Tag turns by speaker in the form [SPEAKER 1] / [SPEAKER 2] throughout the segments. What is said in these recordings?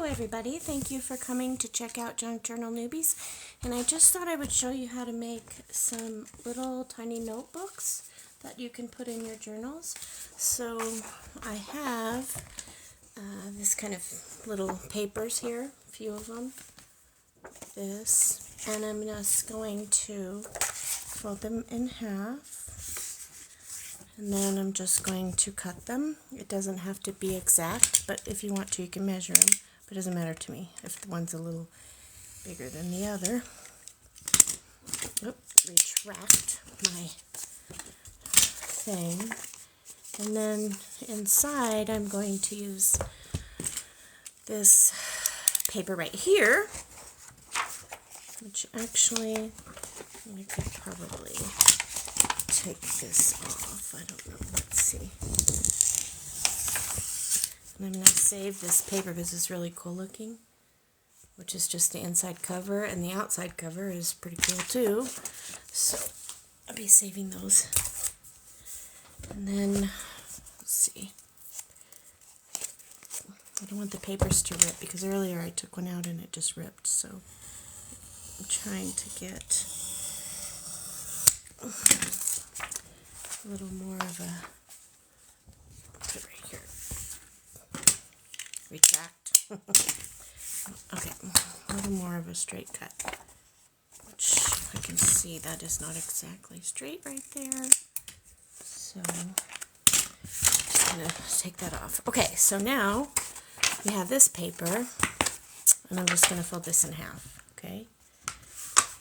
[SPEAKER 1] everybody, thank you for coming to check out Junk Journal Newbies, and I just thought I would show you how to make some little tiny notebooks that you can put in your journals. So I have this kind of little papers here, a few of them, this, and I'm just going to fold them in half. And then I'm just going to cut them. It doesn't have to be exact, but if you want to, you can measure them. But it doesn't matter to me if the one's a little bigger than the other. Retract my thing. And then inside, I'm going to use this paper right here, which actually I could probably take this off. I don't know. Let's see. And I'm going to save this paper because it's really cool looking, which is just the inside cover, and the outside cover is pretty cool too. So I'll be saving those. And then, let's see. I don't want the papers to rip because earlier I took one out and it just ripped. So I'm trying to get a little more of a, put it right here, retract. Okay, a little more of a straight cut, which I can see that is not exactly straight right there. So I'm just going to take that off. Okay, so now we have this paper, and I'm just going to fold this in half, okay?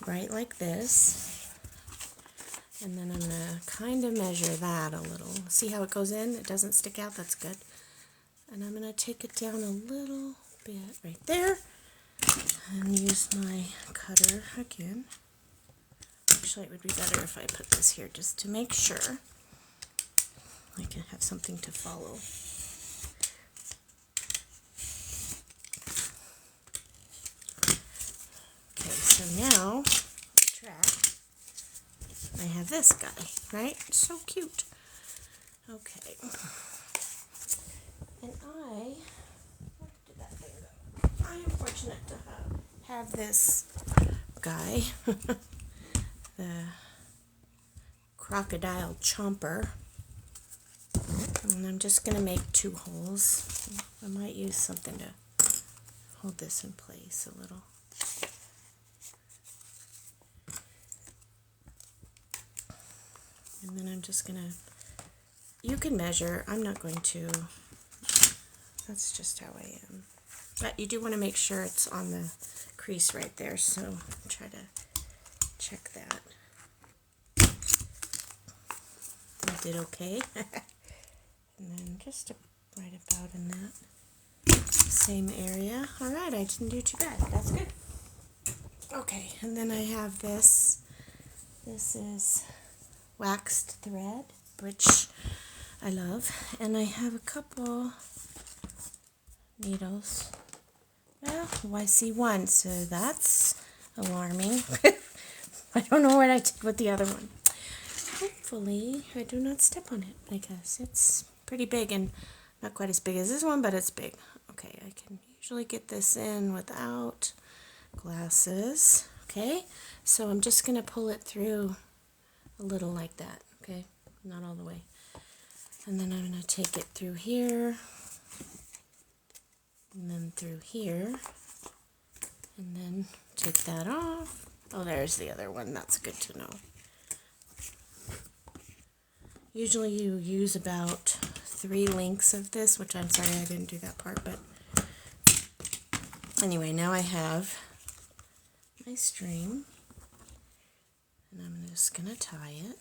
[SPEAKER 1] Right like this. And then I'm going to kind of measure that a little. See how it goes in? It doesn't stick out. That's good. And I'm going to take it down a little bit right there and use my cutter again. Actually, it would be better if I put this here just to make sure I can have something to follow. Okay, so now, retract. I have this guy, right? So cute. Okay. And where did that thing go? I am fortunate to have this guy, the crocodile chomper. And I'm just going to make 2 holes. I might use something to hold this in place a little. And then I'm just going to, you can measure, I'm not going to, that's just how I am. But you do want to make sure it's on the crease right there, so try to check that. I did okay. And then just right about in that same area. Alright, I didn't do too bad. That's good. Okay, and then I have this. This is waxed thread, which I love, and I have a couple needles. Well, I see one, so that's alarming. I don't know what I did with the other one. Hopefully I do not step on it because it's pretty big, and not quite as big as this one, but it's big. Okay, I can usually get this in without glasses. Okay, so I'm just going to pull it through a little like that, okay? Not all the way. And then I'm going to take it through here, and then through here, and then take that off. Oh, there's the other one. That's good to know. Usually you use about 3 links of this, which I'm sorry I didn't do that part, but anyway, now I have my string. And I'm just going to tie it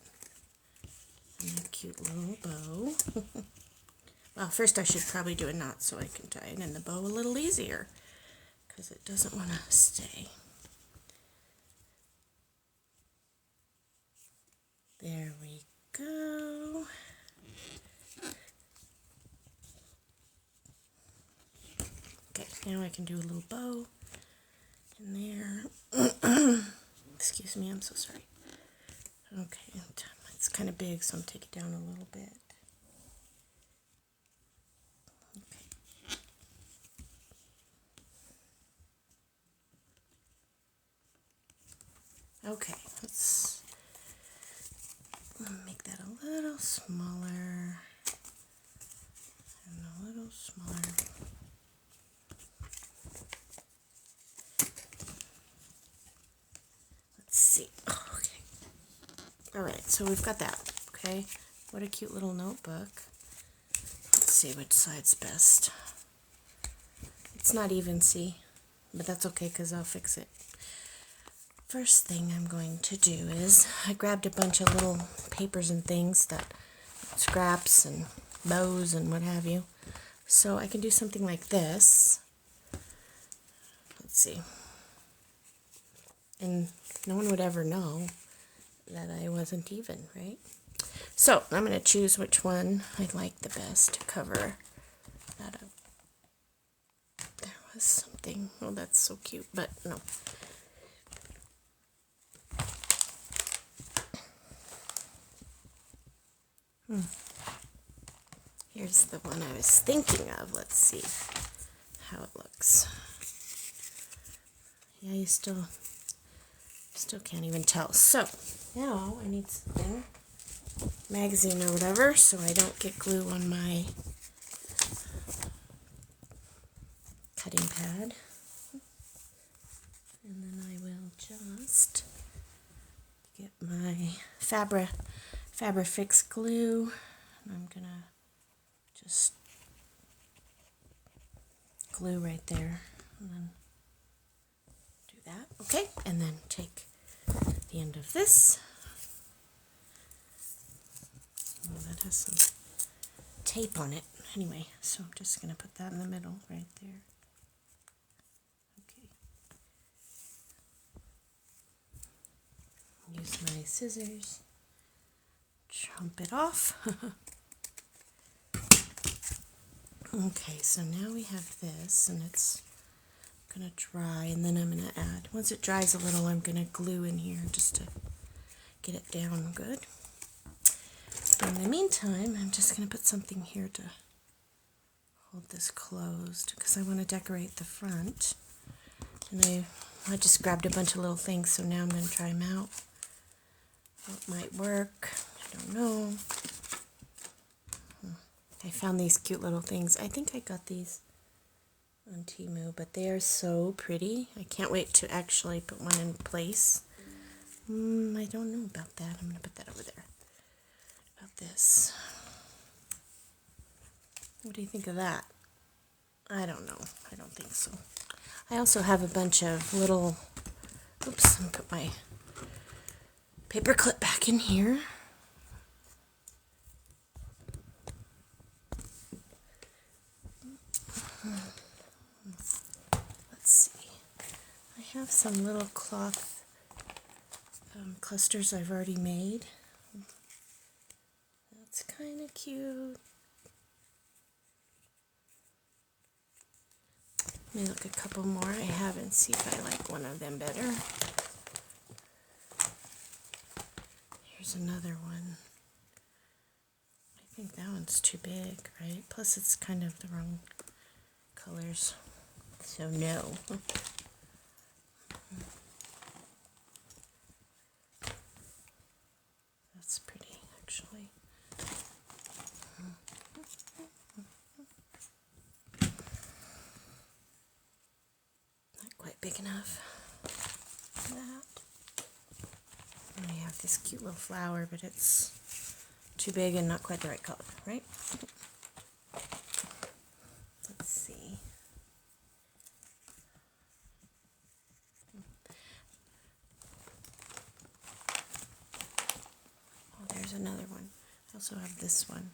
[SPEAKER 1] in a cute little bow. Well, first I should probably do a knot so I can tie it in the bow a little easier, because it doesn't want to stay. There we go. Okay, now I can do a little bow in there. Excuse me, I'm so sorry. Okay, it's kind of big, so I'm taking it down a little bit. Okay. Okay, let's make that a little smaller and a little smaller. Let's see. Oh, okay. All right, so we've got that. Okay, what a cute little notebook. Let's see which side's best. It's not even, see, but that's okay because I'll fix it. First thing I'm going to do is I grabbed a bunch of little papers and things, that scraps and bows and what have you. So I can do something like this. Let's see. And no one would ever know that I wasn't even, right? So I'm going to choose which one I like the best to cover that up. There was something. Oh, that's so cute, but no. Here's the one I was thinking of. Let's see how it looks. Yeah, you still can't even tell. So now I need something, magazine or whatever, so I don't get glue on my cutting pad. And then I will just get my Fabri-Fix glue, and I'm gonna just glue right there, and then do that. Okay, and then take the end of this. Oh, that has some tape on it. Anyway, so I'm just gonna put that in the middle right there. Okay. Use my scissors. Chomp it off. Okay, so now we have this, and it's gonna dry, and then I'm gonna add, once it dries a little, I'm gonna glue in here just to get it down good. In the meantime, I'm just gonna put something here to hold this closed because I want to decorate the front. And I just grabbed a bunch of little things, so now I'm gonna try them out. What might work? I don't know. I found these cute little things. I think I got these on Temu, but they are so pretty. I can't wait to actually put one in place. I don't know about that. I'm going to put that over there. About this. What do you think of that? I don't know. I don't think so. I also have a bunch of little... Oops, I'm going to put my paper clip back in here. Let's see. I have some little cloth clusters I've already made. That's kind of cute. Let me look a couple more I have and see if I like one of them better. Here's another one. I think that one's too big, right? Plus it's kind of the wrong colors. So no. That's pretty, actually. Not quite big enough for that. And we have this cute little flower, but it's too big and not quite the right color, right? Let's see. Oh, there's another one. I also have this one.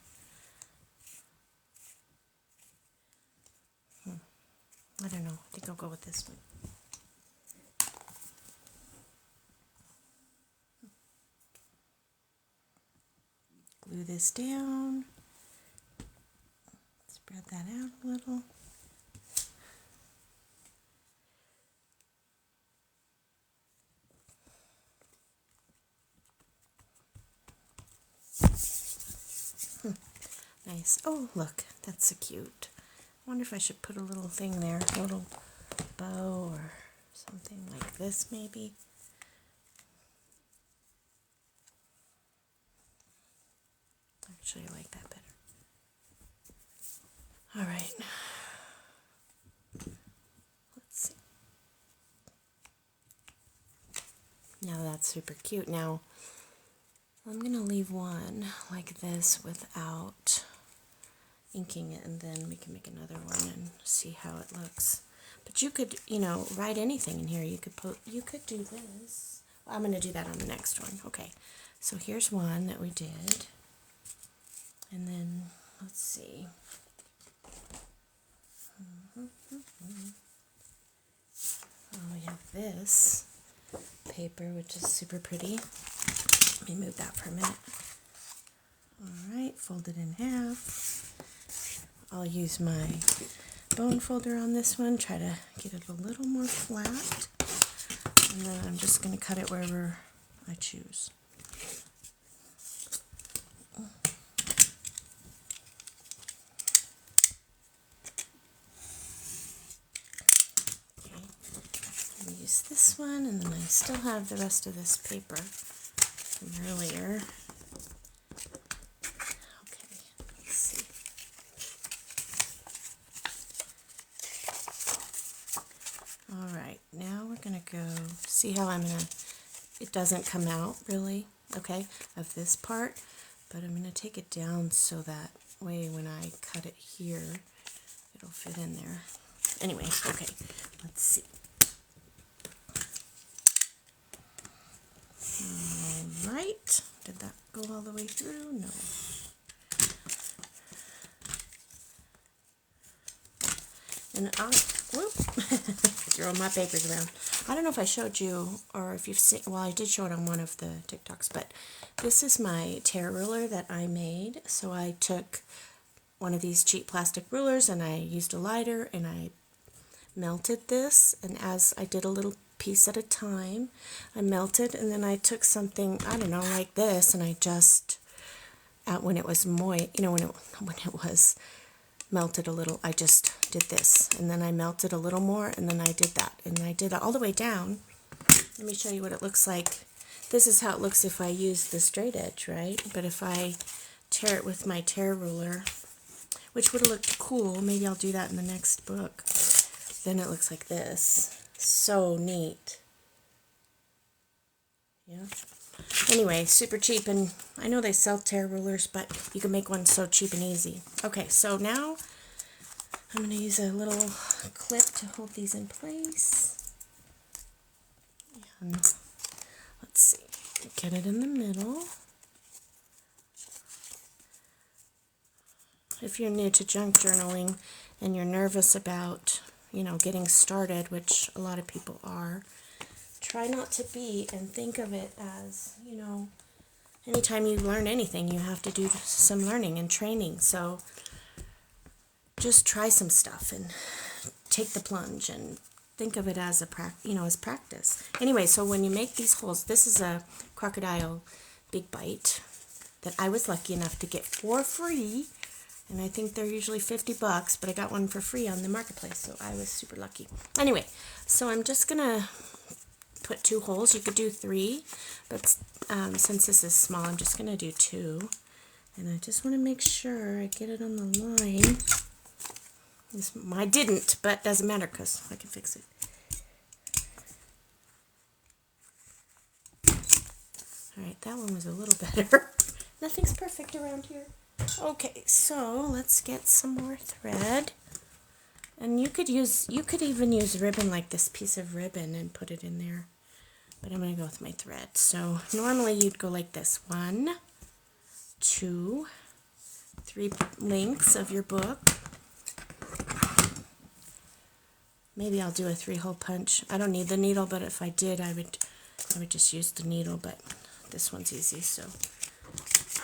[SPEAKER 1] I don't know. I think I'll go with this one. Glue this down. Spread that out a little. Nice. Oh, look, that's so cute. I wonder if I should put a little thing there, a little bow or something like this maybe. Actually, I like that better. All right. Let's see. Now that's super cute. Now, I'm going to leave one like this without inking it, and then we can make another one and see how it looks. But you could, you know, write anything in here. You could do this. Well, I'm going to do that on the next one. Okay. So here's one that we did. And then let's see. Oh, we have this paper, which is super pretty. Let me move that for a minute. All right, fold it in half. I'll use my bone folder on this one, try to get it a little more flat. And then I'm just going to cut it wherever I choose. Use this one, and then I still have the rest of this paper from earlier. Okay, let's see. All right, now we're gonna go see how it doesn't come out really, okay, of this part, but I'm gonna take it down so that way when I cut it here, it'll fit in there. Anyway, okay, let's see. All right, did that go all the way through? No. And whoop, throwing my papers around. I don't know if I showed you, or if you've seen, well, I did show it on one of the TikToks, but this is my tear ruler that I made. So I took one of these cheap plastic rulers, and I used a lighter, and I melted this, and as I did a little piece at a time, I melted, and then I took something, I don't know, like this, and I just, when it was moist, you know, when it was melted a little, I just did this, and then I melted a little more, and then I did that, and I did it all the way down. Let me show you what it looks like. This is how it looks if I use the straight edge, right? But if I tear it with my tear ruler, which would have looked cool, maybe I'll do that in the next book, then it looks like this. So neat. Yeah. Anyway, super cheap, and I know they sell tear rulers, but you can make one so cheap and easy. Okay, so now I'm going to use a little clip to hold these in place. And let's see, get it in the middle. If you're new to junk journaling and you're nervous about, you know, getting started, which a lot of people are, try not to be, and think of it as, you know, anytime you learn anything, you have to do some learning and training. So just try some stuff and take the plunge and think of it as as practice. Anyway, so when you make these holes, this is a crocodile big bite that I was lucky enough to get for free. And I think they're usually $50, but I got one for free on the marketplace, so I was super lucky. Anyway, so I'm just gonna put 2 holes. You could do 3, but since this is small, I'm just gonna do 2. And I just want to make sure I get it on the line. I didn't, but doesn't matter because I can fix it. All right, that one was a little better. Nothing's perfect around here. Okay, so let's get some more thread, and you could even use ribbon, like this piece of ribbon, and put it in there, but I'm going to go with my thread. So normally you'd go like this: 1, 2, 3 lengths of your book. Maybe I'll do a 3-hole punch. I don't need the needle, but if I did, I would just use the needle, but this one's easy, so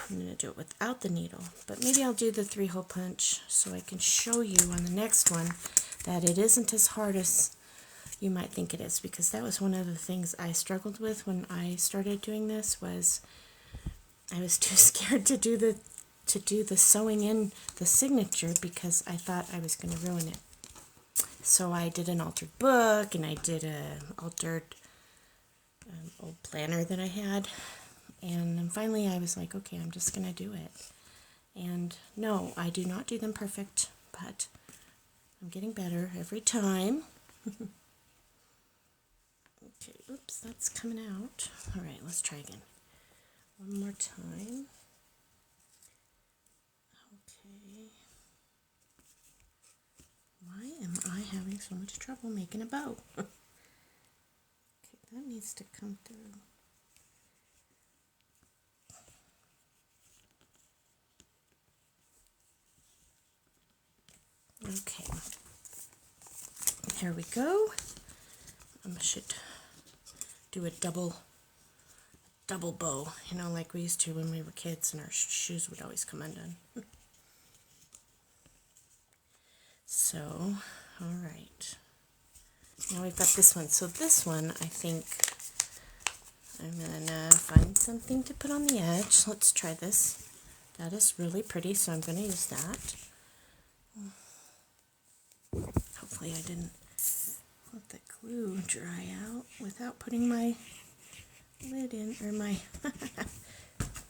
[SPEAKER 1] I'm going to do it without the needle, but maybe I'll do the 3-hole punch so I can show you on the next one that it isn't as hard as you might think it is, because that was one of the things I struggled with when I started doing this. Was I was too scared to do the sewing in the signature because I thought I was going to ruin it. So I did an altered book, and I did an altered old planner that I had. And then finally I was like, okay, I'm just going to do it. And no, I do not do them perfect, but I'm getting better every time. Okay, oops, that's coming out. All right, let's try again. One more time. Okay. Why am I having so much trouble making a bow? Okay, that needs to come through. Okay, here we go. I should do a double bow, you know, like we used to when we were kids and our shoes would always come undone. So, all right. Now we've got this one. So this one, I think I'm gonna find something to put on the edge. Let's try this. That is really pretty, so I'm gonna use that. Hopefully I didn't let the glue dry out without putting my lid in, or my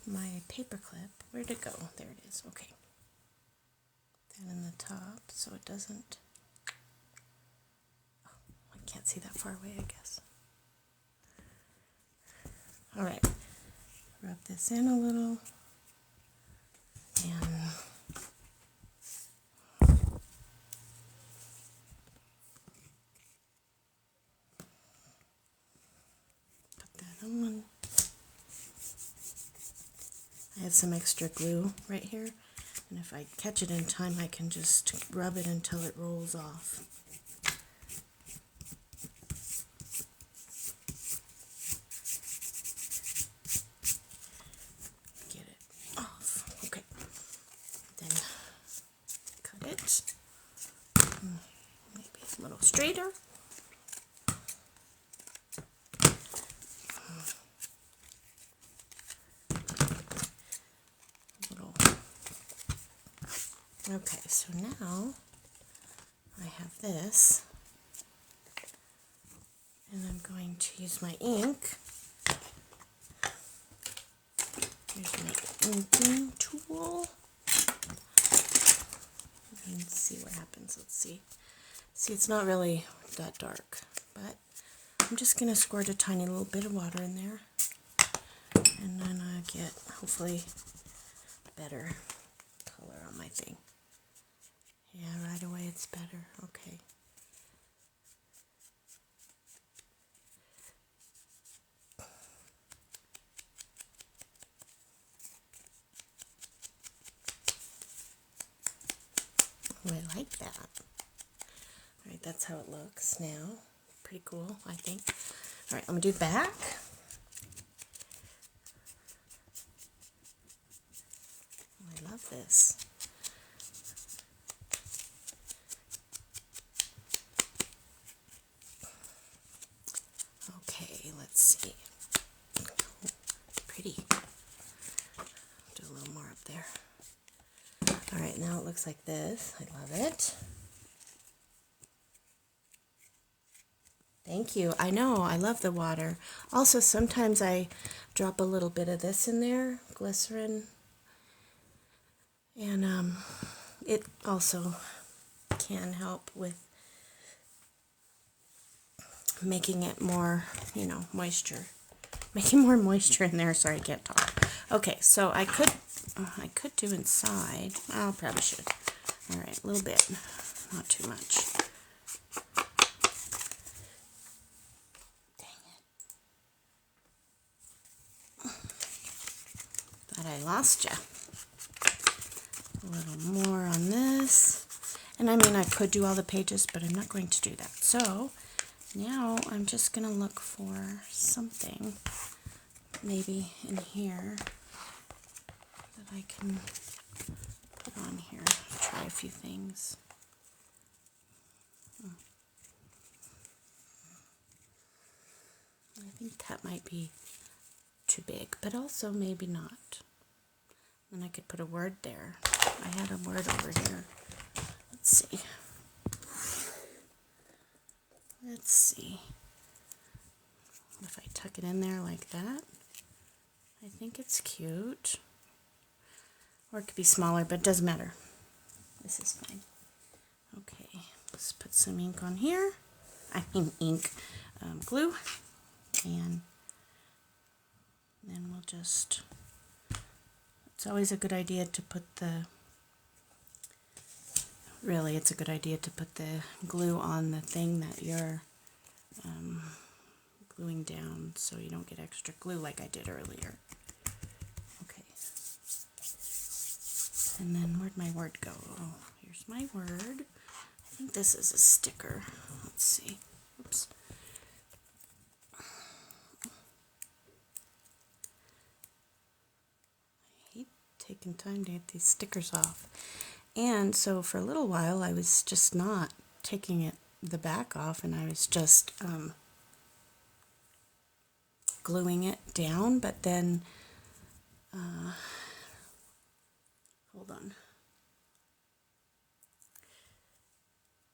[SPEAKER 1] my paper clip. Where'd it go? There it is. Okay. That in the top so it doesn't. Oh, I can't see that far away, I guess. All right. Rub this in a little. And put that on. I have some extra glue right here, and if I catch it in time, I can just rub it until it rolls off. Get it off. Okay. Then cut it. Maybe a little straighter. Okay, so now I have this, and I'm going to use my ink. Here's my inking tool. And see what happens. Let's see. See, it's not really that dark, but I'm just going to squirt a tiny little bit of water in there, and then I get, hopefully, better color on my thing. Yeah, right away it's better. Okay. Oh, I like that. All right, that's how it looks now. Pretty cool, I think. All right, I'm gonna do the back. Oh, I love this. Okay, let's see. Oh, pretty. Do a little more up there. All right, now it looks like this. I love it. Thank you. I know, I love the water. Also, sometimes I drop a little bit of this in there, glycerin. And it also can help with making it more, you know, moisture. Making more moisture in there. Sorry, I can't talk. Okay, so I could do inside. I probably should. All right, a little bit, not too much. Dang it! Thought I lost you. A little more on this, and I mean I could do all the pages, but I'm not going to do that. So now I'm just gonna look for something, maybe in here, that I can put on here. Try a few things. I think that might be too big, but also maybe not. And I could put a word there. I had a word over here. Let's see. Let's see. If I tuck it in there like that, I think it's cute. Or it could be smaller, but it doesn't matter. This is fine. Okay, let's put some ink on here. I mean ink, glue. And then we'll just, it's always a good idea to put the, really it's a good idea to put the glue on the thing that you're gluing down so you don't get extra glue like I did earlier. Okay. And then where'd my word go? Oh, here's my word. I think this is a sticker. Let's see. Oops. I hate taking time to get these stickers off. And so for a little while I was just not taking the back off, and I was just gluing it down, but then hold on.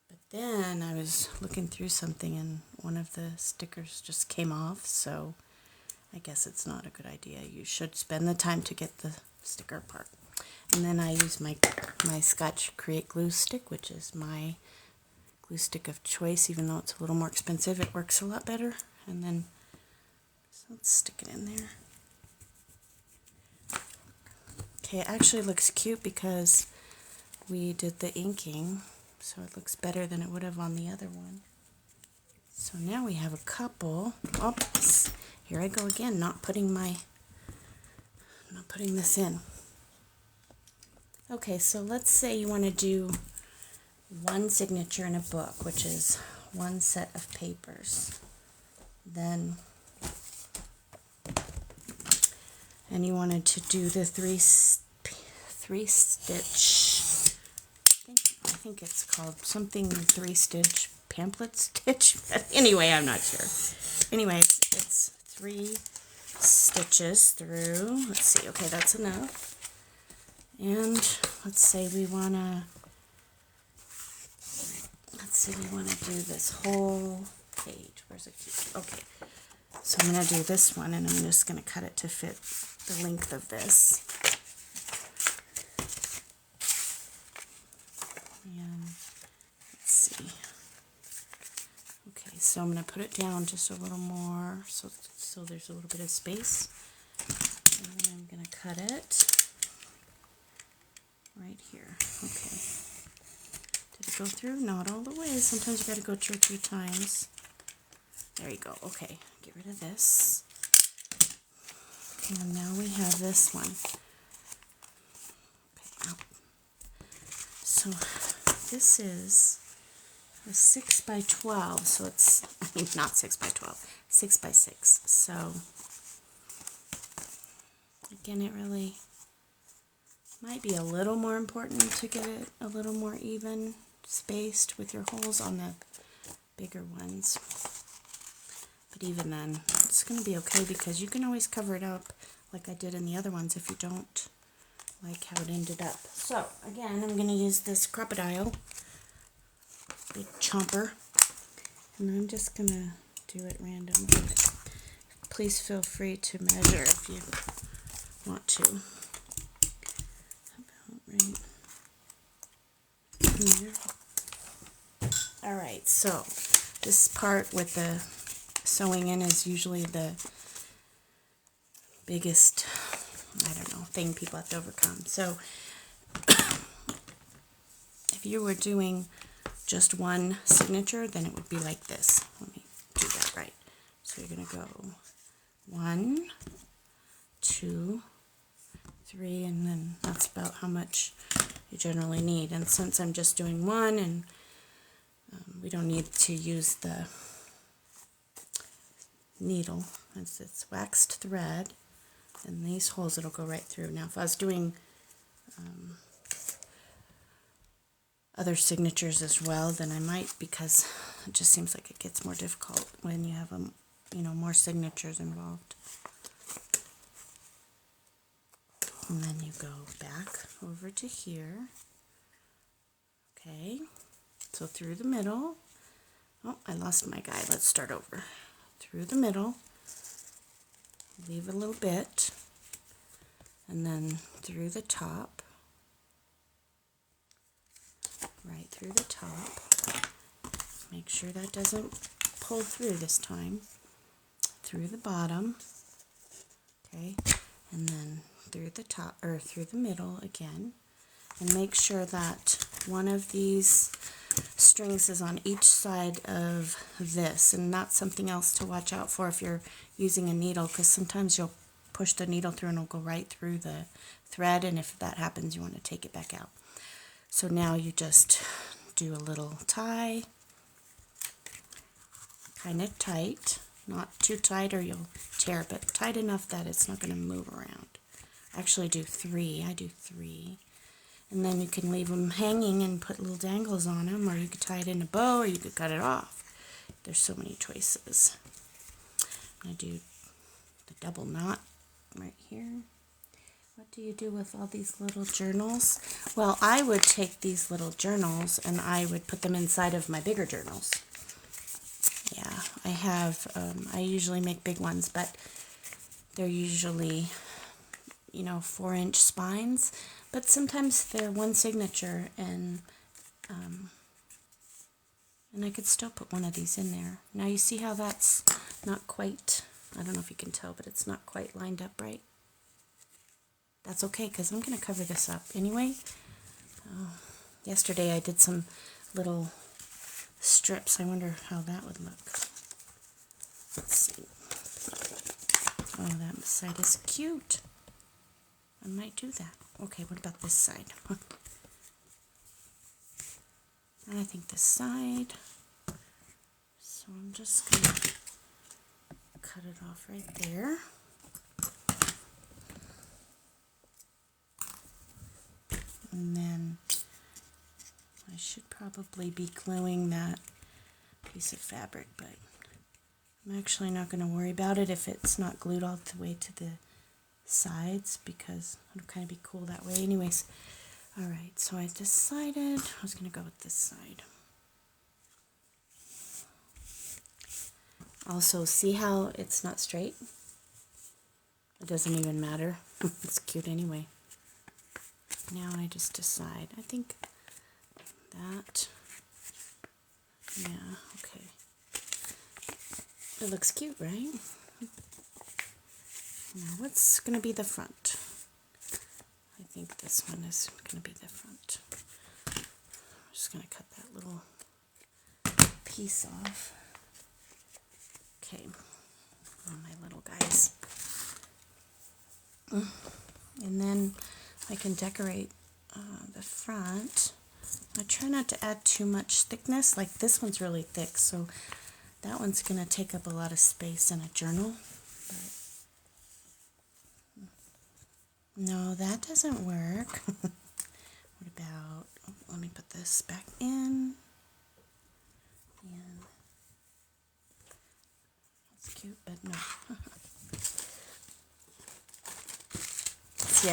[SPEAKER 1] But then I was looking through something and one of the stickers just came off, so I guess it's not a good idea. You should spend the time to get the sticker apart. And then I use my Scotch Create glue stick, which is my glue stick of choice. Even though it's a little more expensive, it works a lot better. And then, so let's stick it in there. Okay, it actually looks cute because we did the inking, so it looks better than it would have on the other one. So now we have a couple. Oops, here I go again, not putting this in. Okay, so let's say you want to do one signature in a book, which is one set of papers. Then, and you wanted to do the three stitch. I think it's called something 3-stitch pamphlet stitch. Anyway, I'm not sure. Anyway, it's 3 stitches through. Let's see. Okay, that's enough. And let's say we want to do this whole page. Where's it? Okay. So I'm going to do this one, and I'm just going to cut it to fit the length of this. And let's see. Okay, so I'm going to put it down just a little more so there's a little bit of space. And then I'm going to cut it right here. Okay. Did it go through? Not all the way. Sometimes you got to go 2 or 3 times. There you go. Okay, get rid of this. And now we have this one. Okay, out. So this is a 6 by 12. So it's, I mean, not 6 by 12, 6 by 6. So again, it really might be a little more important to get it a little more even spaced with your holes on the bigger ones. But even then, it's going to be okay because you can always cover it up like I did in the other ones if you don't like how it ended up. So again, I'm going to use this crocodile, big chomper, and I'm just going to do it random. Please feel free to measure if you want to. Right here. Alright, so this part with the sewing in is usually the biggest, I don't know, thing people have to overcome. So if you were doing just one signature, then it would be like this. Let me do that right. So you're going to go 1, 2, 3, and then that's about how much you generally need. And since I'm just doing one, and we don't need to use the needle, as it's waxed thread, and these holes it'll go right through. Now if I was doing other signatures as well, then I might, because it just seems like it gets more difficult when you have more signatures involved. And then you go back over to here. Okay, so through the middle. Oh, I lost my guide. Let's start over. Through the middle, leave a little bit, and then through the top, right through the top. Make sure that doesn't pull through this time. Through the bottom, okay, and then through the top, or through the middle again. And make sure that one of these strings is on each side of this, and that's something else to watch out for if you're using a needle, because sometimes you'll push the needle through and it'll go right through the thread, and if that happens you want to take it back out. So now you just do a little tie, kind of tight, not too tight or you'll tear, but tight enough that it's not going to move around. Actually do 3, I do 3. And then you can leave them hanging and put little dangles on them, or you could tie it in a bow, or you could cut it off. There's so many choices. I'm going to do the double knot right here. What do you do with all these little journals? Well, I would take these little journals and I would put them inside of my bigger journals. Yeah, I have, I usually make big ones, but they're usually, 4-inch spines. But sometimes they're one signature, and I could still put one of these in there. Now you see how that's not quite, I don't know if you can tell, but it's not quite lined up right. That's okay, because I'm going to cover this up anyway. Yesterday I did some little strips. I wonder how that would look. Let's see. Oh, that side is cute. I might do that. Okay, what about this side? I think this side. So I'm just going to cut it off right there. And then I should probably be gluing that piece of fabric, but I'm actually not going to worry about it if it's not glued all the way to the sides, because it'll kind of be cool that way anyways. Alright, so I decided I was going to go with this side. Also, see how it's not straight? It doesn't even matter. It's cute anyway. Now I just decide. I think that, yeah, okay. It looks cute, right? Now what's going to be the front? I think this one is going to be the front. I'm just going to cut that little piece off. Okay, oh, my little guys. And then I can decorate the front. I try not to add too much thickness. Like this one's really thick, so that one's going to take up a lot of space in a journal. But no, that doesn't work. What about, let me put this back in. And that's cute, but no. See,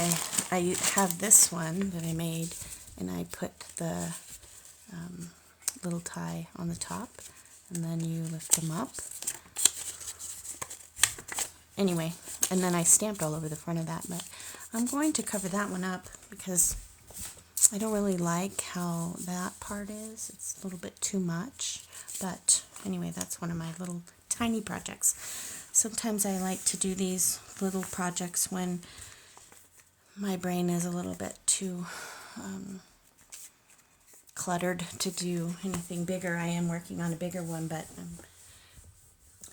[SPEAKER 1] I have this one that I made, and I put the little tie on the top, and then you lift them up. Anyway, and then I stamped all over the front of that, but I'm going to cover that one up because I don't really like how that part is. It's a little bit too much, but anyway, that's one of my little tiny projects. Sometimes I like to do these little projects when my brain is a little bit too cluttered to do anything bigger. I am working on a bigger one, but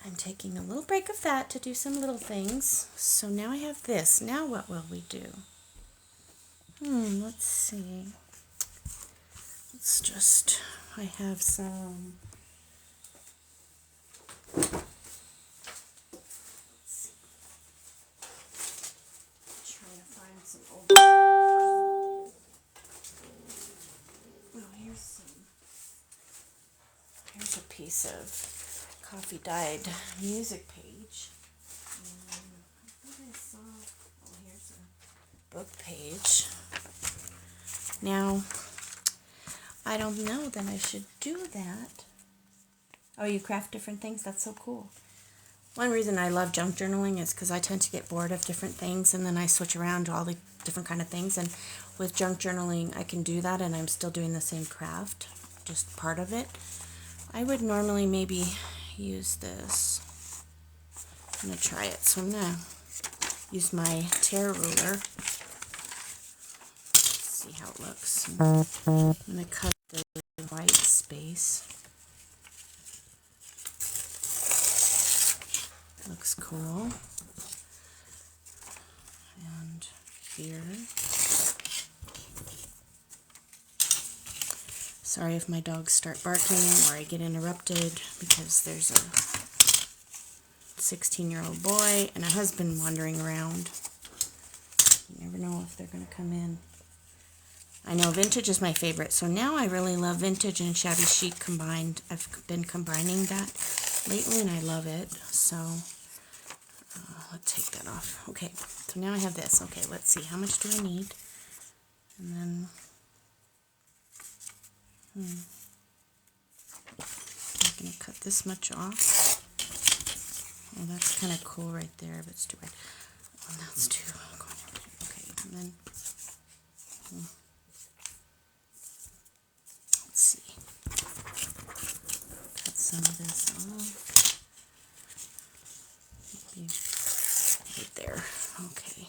[SPEAKER 1] I'm taking a little break of that to do some little things. So now I have this. Now what will we do? Let's see. Let's just, I have some, trying to find some old, here's a piece of coffee dyed music page. And I think I saw, oh, here's a book page. Now, I don't know that I should do that. Oh, you craft different things? That's so cool. One reason I love junk journaling is because I tend to get bored of different things, and then I switch around to all the different kind of things. And with junk journaling, I can do that, and I'm still doing the same craft, just part of it. I would normally maybe use this. I'm going to try it. So I'm going to use my tear ruler. See how it looks. I'm going to cut the white space. Looks cool. And here. Sorry if my dogs start barking or I get interrupted because there's a 16-year-old boy and a husband wandering around. You never know if they're going to come in. I know vintage is my favorite, so now I really love vintage and shabby chic combined. I've been combining that lately and I love it. So let's take that off. Okay, so now I have this. Okay, let's see. How much do I need? And then I'm going to cut this much off. Oh, that's kind of cool right there, but it's too red. Oh, that's too. Okay, and then let's see. Cut some of this off. Maybe right there. Okay.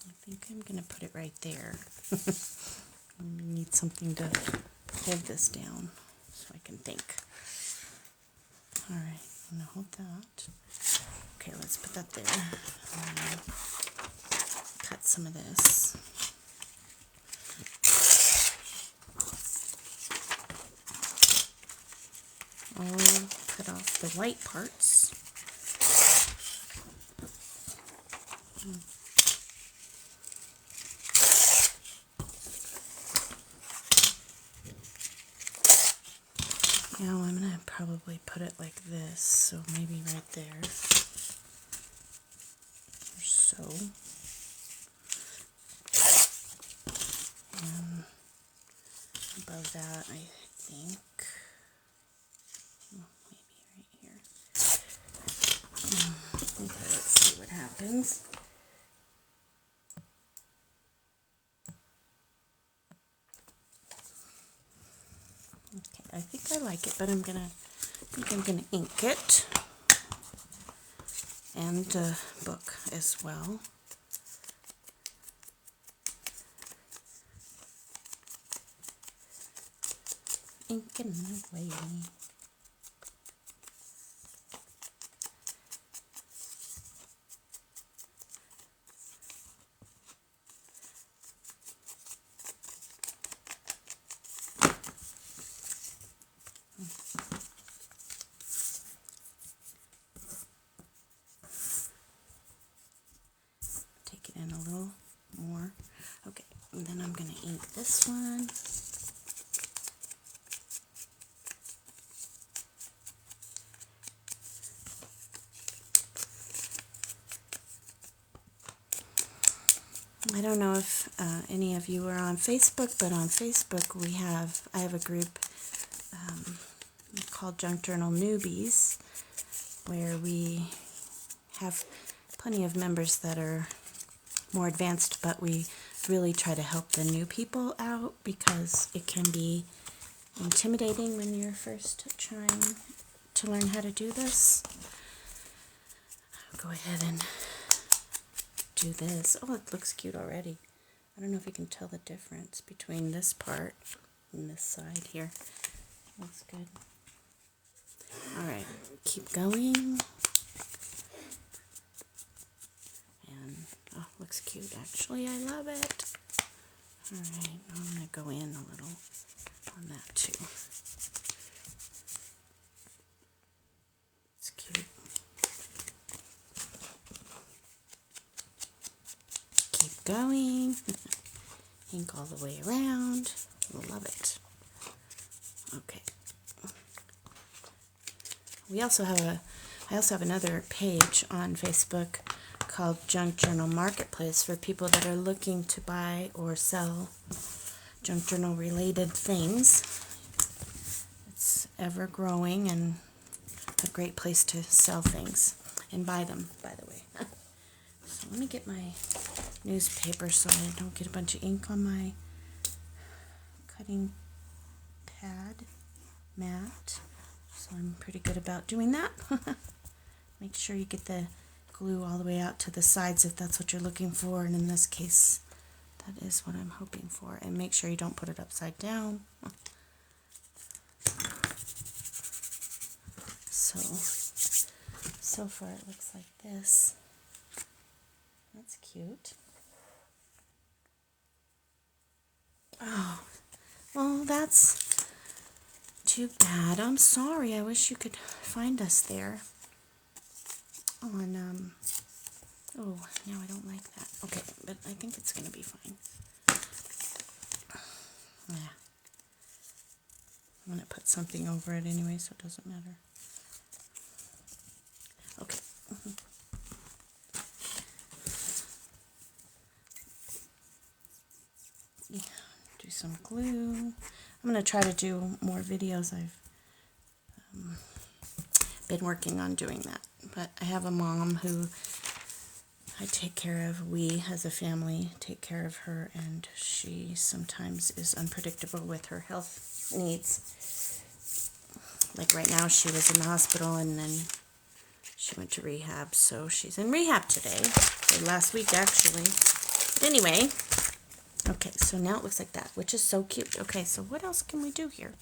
[SPEAKER 1] I think I'm going to put it right there. I need something to hold this down so I can think. Alright, I'm going to hold that. Okay, let's put that there. Cut some of this. I'll cut off the white parts. Now I'm going to probably put it like this, so maybe right there, or so. And above that, I think, maybe right here. Okay, let's see what happens. Okay, I think I like it, but I'm gonna ink it and book as well. Inking away. Take it in a little more. Okay, and then I'm going to ink this one. I don't know if any of you are on Facebook, but on Facebook I have a group called Junk Journal Newbies, where we have plenty of members that are more advanced, but we really try to help the new people out because it can be intimidating when you're first trying to learn how to do this. I'll go ahead and do this. Oh, it looks cute already. I don't know if you can tell the difference between this part and this side here. Looks good. Alright, keep going. And, oh, looks cute actually. I love it. Alright, I'm going to go in a little on that too. It's cute. Keep going. Ink all the way around. Love it. Okay. I also have another page on Facebook called Junk Journal Marketplace for people that are looking to buy or sell junk journal related things. It's ever growing and a great place to sell things and buy them, by the way. So let me get my newspaper so I don't get a bunch of ink on my cutting pad mat. So I'm pretty good about doing that. Make sure you get the glue all the way out to the sides if that's what you're looking for, and in this case that is what I'm hoping for. And make sure you don't put it upside down. So far it looks like this. That's cute. Oh, well, that's too bad. I'm sorry. I wish you could find us there on, oh, no, I don't like that. Okay, but I think it's going to be fine. Yeah. I'm going to put something over it anyway, so it doesn't matter. Okay. Yeah, do some glue. I'm going to try to do more videos. I've been working on doing that. But I have a mom who I take care of. We, as a family, take care of her, and she sometimes is unpredictable with her health needs. Like right now, she was in the hospital, and then she went to rehab, so she's in rehab today. Or last week, actually. But anyway, okay, so now it looks like that, which is so cute. Okay, so what else can we do here?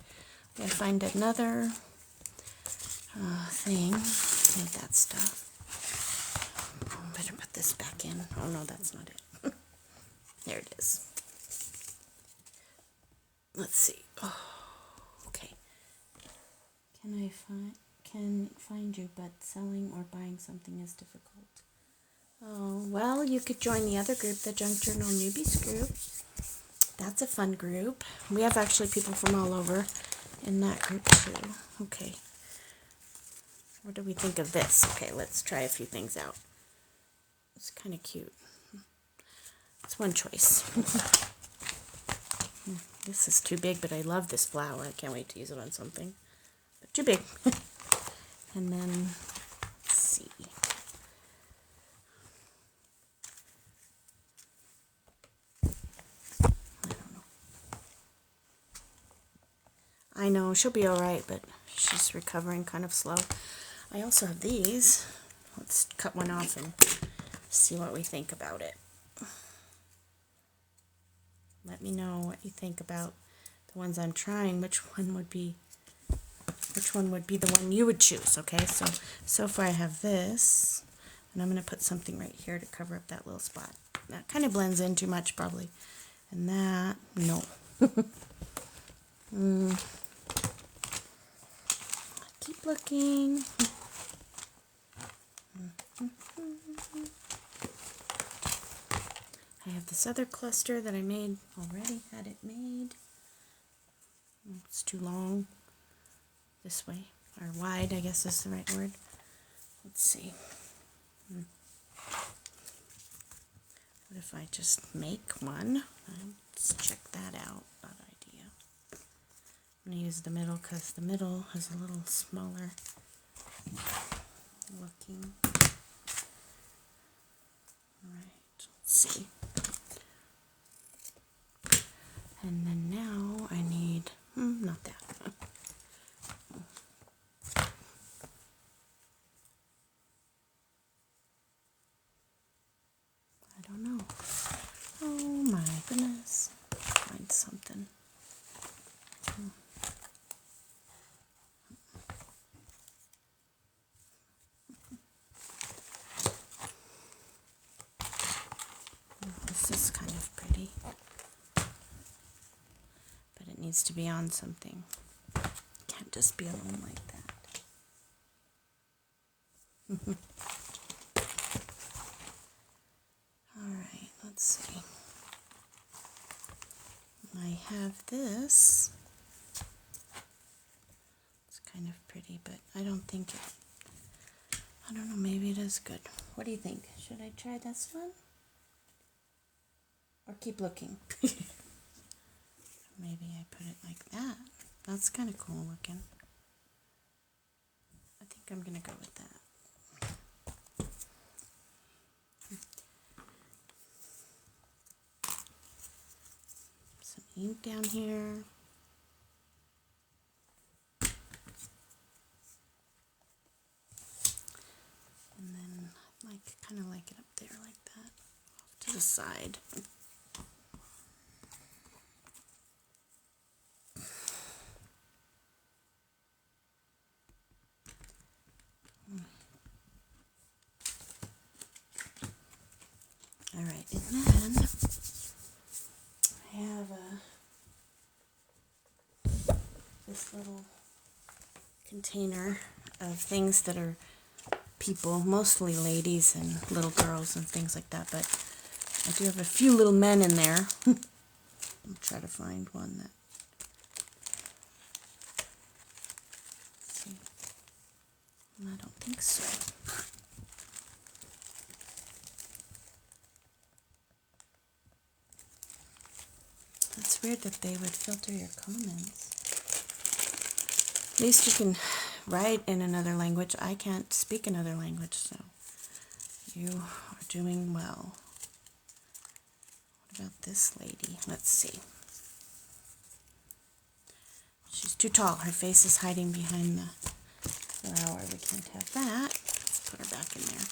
[SPEAKER 1] We gotta find another thing. Need that stuff. Better put this back in. Oh no, that's not it. There it is. Let's see. Oh, okay. Can find you, but selling or buying something is difficult. Oh, well, you could join the other group, the Junk Journal Newbies group. That's a fun group. We have actually people from all over in that group too. Okay. What do we think of this? Okay, let's try a few things out. It's kind of cute. It's one choice. This is too big, but I love this flower. I can't wait to use it on something. But too big. And then, let's see. I don't know. I know, she'll be alright, but she's recovering kind of slow. I also have these. Let's cut one off and see what we think about it. Let me know what you think about the ones I'm trying. Which one would be the one you would choose, okay? So far I have this, and I'm going to put something right here to cover up that little spot. That kind of blends in too much, probably. And that, no. Keep looking. I have this other cluster that I made already, had it made. It's too long. This way, or wide, I guess is the right word. Let's see. What if I just make one? Let's check that out, that idea. I'm going to use the middle because the middle is a little smaller looking. Alright, let's see. And then now I need, not that. I don't know. Oh my goodness. Find something. This is kind of pretty. But it needs to be on something. It can't just be alone like that. Alright, let's see. I have this. It's kind of pretty, but I don't think it, I don't know, maybe it is good. What do you think? Should I try this one? Or keep looking? maybe I put it like that. That's kind of cool looking. I think I'm going to go with that. Some ink down here. And then kind of like it up there like that, off to the side. All right, and then I have this little container of things that are people, mostly ladies and little girls and things like that, but I do have a few little men in there. I'll try to find one that, let's see, I don't think so. It's weird that they would filter your comments. At least you can write in another language. I can't speak another language, so you are doing well. What about this lady? Let's see. She's too tall. Her face is hiding behind the flower. We can't have that. Let's put her back in there.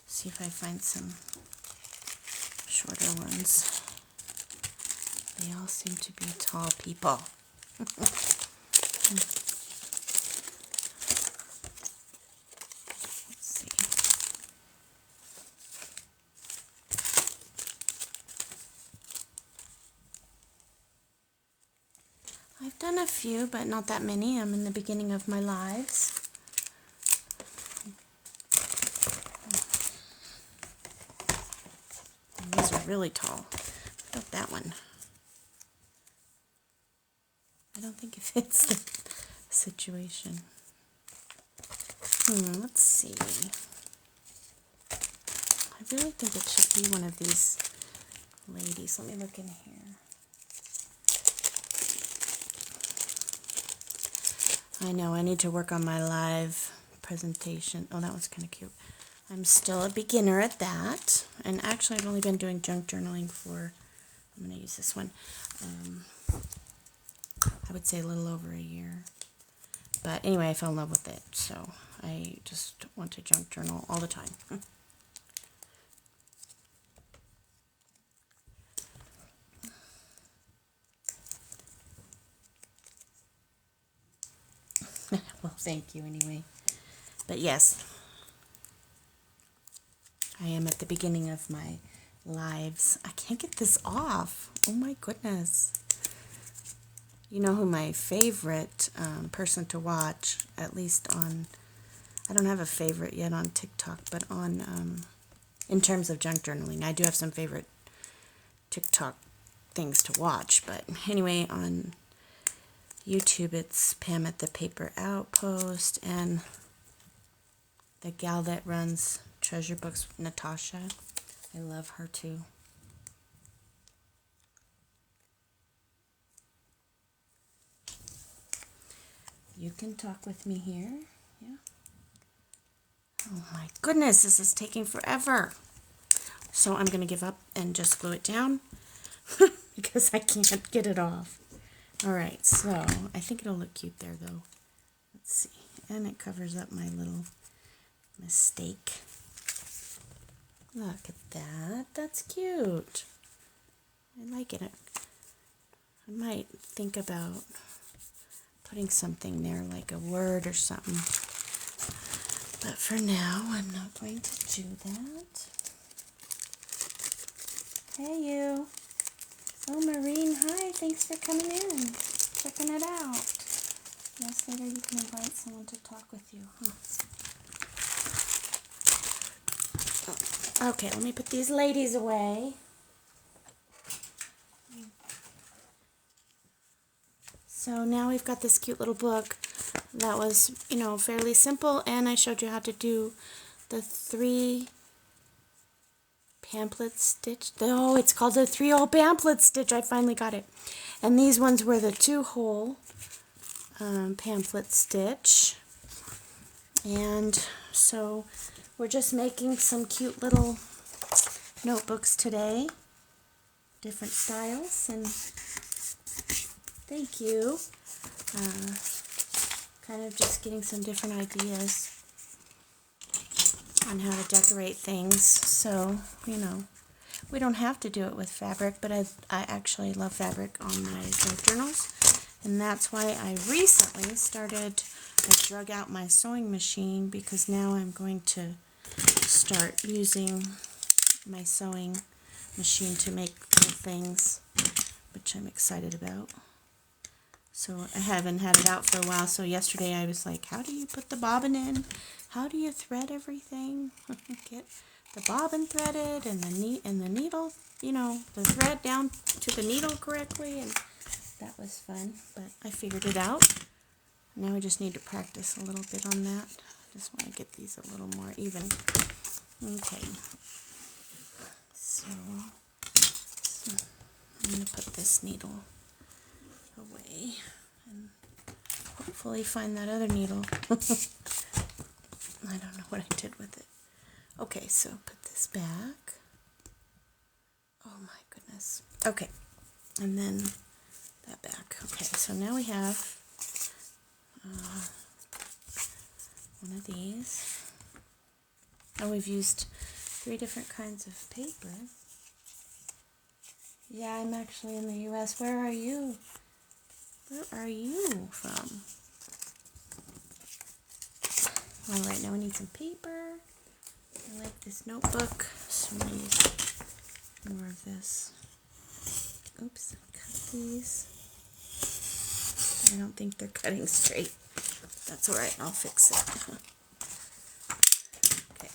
[SPEAKER 1] See if I find some shorter ones. They all seem to be tall people. Let's see. I've done a few, but not that many. I'm in the beginning of my lives. And these are really tall. What about that one? I don't think it fits the situation. Let's see. I really think it should be one of these ladies. Let me look in here. I know, I need to work on my live presentation. Oh, that was kind of cute. I'm still a beginner at that. And actually, I've only been doing junk journaling for, I'm going to use this one, I would say a little over a year. But anyway, I fell in love with it, so I just want to junk journal all the time. Well, thank you anyway. But yes, I am at the beginning of my lives. I can't get this off. Oh my goodness. You know who my favorite person to watch, at least on, I don't have a favorite yet on TikTok, but on, in terms of junk journaling, I do have some favorite TikTok things to watch, but anyway, on YouTube, it's Pam at the Paper Outpost, and the gal that runs Treasure Books, Natasha. I love her too. You can talk with me here. Yeah. Oh my goodness, this is taking forever. So I'm going to give up and just glue it down because I can't get it off. All right, so I think it'll look cute there though. Let's see. And it covers up my little mistake. Look at that. That's cute. I like it. I might think about putting something there, like a word or something. But for now, I'm not going to do that. Hey, you. Oh, Maureen, hi. Thanks for coming in. Checking it out. Yes, later you can invite someone to talk with you. Huh? Okay, let me put these ladies away. So now we've got this cute little book that was, you know, fairly simple, and I showed you how to do the 3 pamphlet stitch. Oh, it's called a 3-hole pamphlet stitch. I finally got it. And these ones were the 2-hole pamphlet stitch. And so we're just making some cute little notebooks today. Different styles, and thank you. Kind of just getting some different ideas on how to decorate things. So, you know, we don't have to do it with fabric, but I actually love fabric on my junk journals. And that's why I recently I drug out my sewing machine, because now I'm going to start using my sewing machine to make little things, which I'm excited about. So I haven't had it out for a while, so yesterday I was like, how do you put the bobbin in? How do you thread everything? Get the bobbin threaded and the needle, you know, the thread down to the needle correctly, and that was fun, but I figured it out. Now I just need to practice a little bit on that. Just want to get these a little more even. Okay. So I'm going to put this needle away and hopefully find that other needle. I don't know what I did with it. Okay, so put this back. Oh my goodness. Okay, and then that back. Okay, so now we have one of these. Oh, we've used 3 different kinds of paper. Yeah, I'm actually in the U.S. Where are you? Where are you from? All right, now we need some paper. I like this notebook, so we use more of this. Oops, cut these. I don't think they're cutting straight. That's all right, I'll fix it. Okay.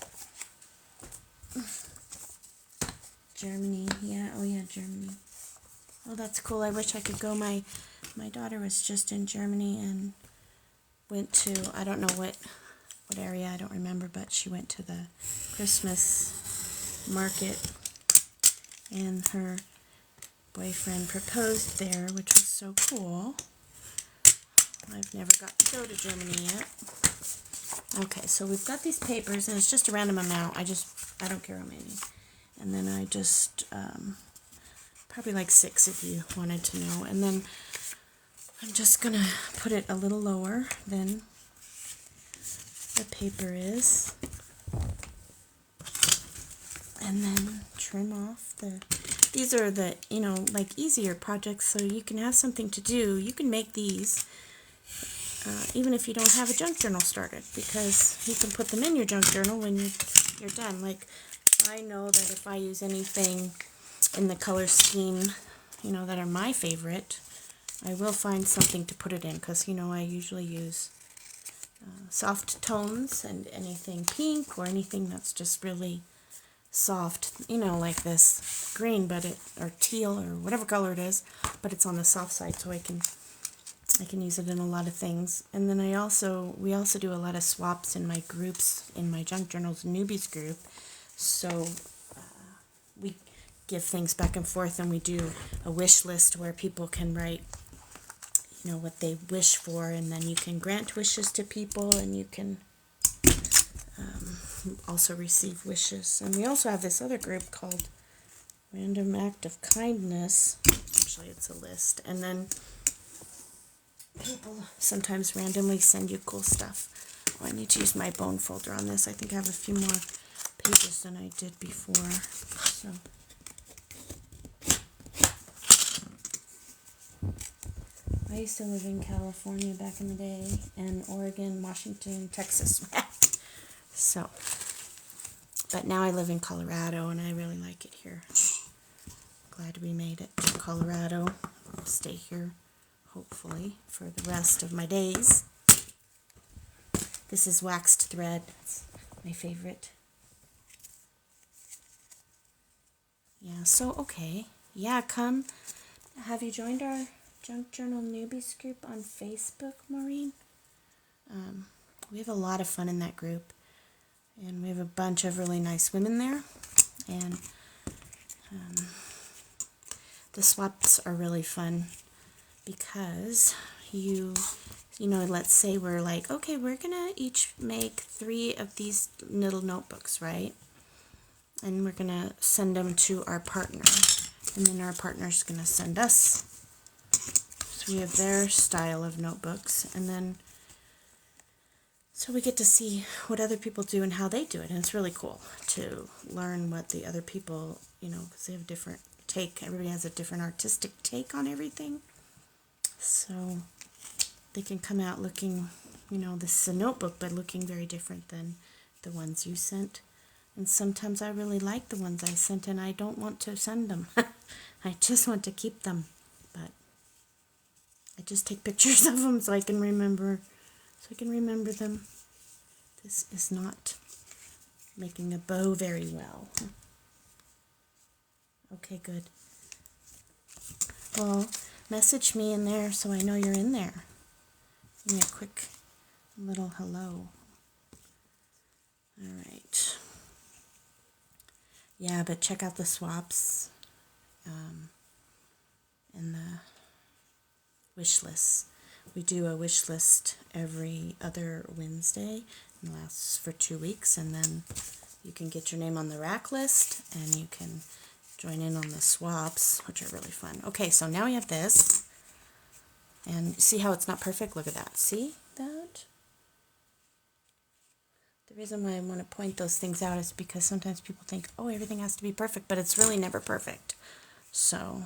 [SPEAKER 1] Germany, yeah, oh yeah, Germany. Oh, that's cool. I wish I could go. My daughter was just in Germany and went to, I don't know what area, I don't remember, but she went to the Christmas market, and her boyfriend proposed there, which was so cool. I've never got to go to Germany yet. Okay, so we've got these papers, and it's just a random amount. I don't care how many. And then I just, probably like 6 if you wanted to know. And then I'm just going to put it a little lower than the paper is. And then trim off these are the, you know, like easier projects, so you can have something to do. You can make these even if you don't have a junk journal started, because you can put them in your junk journal when you're done. Like, I know that if I use anything in the color scheme, you know, that are my favorite, I will find something to put it in, because, you know, I usually use soft tones, and anything pink or anything that's just really soft, you know, like this green, but or teal or whatever color it is, but it's on the soft side, so I can use it in a lot of things. And then we also do a lot of swaps in my groups, in my Junk Journals Newbies group. So we give things back and forth, and we do a wish list where people can write, you know, what they wish for, and then you can grant wishes to people, and you can also receive wishes. And we also have this other group called Random Act of Kindness. Actually, it's a list. And then people sometimes randomly send you cool stuff. Oh, I need to use my bone folder on this. I think I have a few more pages than I did before. So I used to live in California back in the day, and Oregon, Washington, Texas. So, but now I live in Colorado, and I really like it here. Glad we made it to Colorado. I'll stay here, hopefully, for the rest of my days. This is waxed thread. It's my favorite. Yeah, so, okay. Yeah, come. Have you joined our Junk Journal Newbies group on Facebook, Maureen? We have a lot of fun in that group, and we have a bunch of really nice women there, and The swaps are really fun because you know, let's say we're like, okay, we're gonna each make 3 of these little notebooks, right? And we're gonna send them to our partner, and then our partner's gonna send us. So we have their style of notebooks, and then so we get to see what other people do and how they do it, and it's really cool to learn what the other people, you know, because they have a different take. Everybody has a different artistic take on everything. So they can come out looking, you know, this is a notebook, but looking very different than the ones you sent. And sometimes I really like the ones I sent, and I don't want to send them. I just want to keep them. But I just take pictures of them so I can remember them. This is not making a bow very well. Okay, good. Well, message me in there so I know you're in there. Give me a quick little hello. All right. Yeah, but check out the swaps and the wish lists. We do a wish list every other Wednesday. It lasts for 2 weeks, and then you can get your name on the rack list, and you can join in on the swaps, which are really fun. Okay, so now we have this. And see how it's not perfect? Look at that. See that? The reason why I want to point those things out is because sometimes people think, oh, everything has to be perfect, but it's really never perfect. So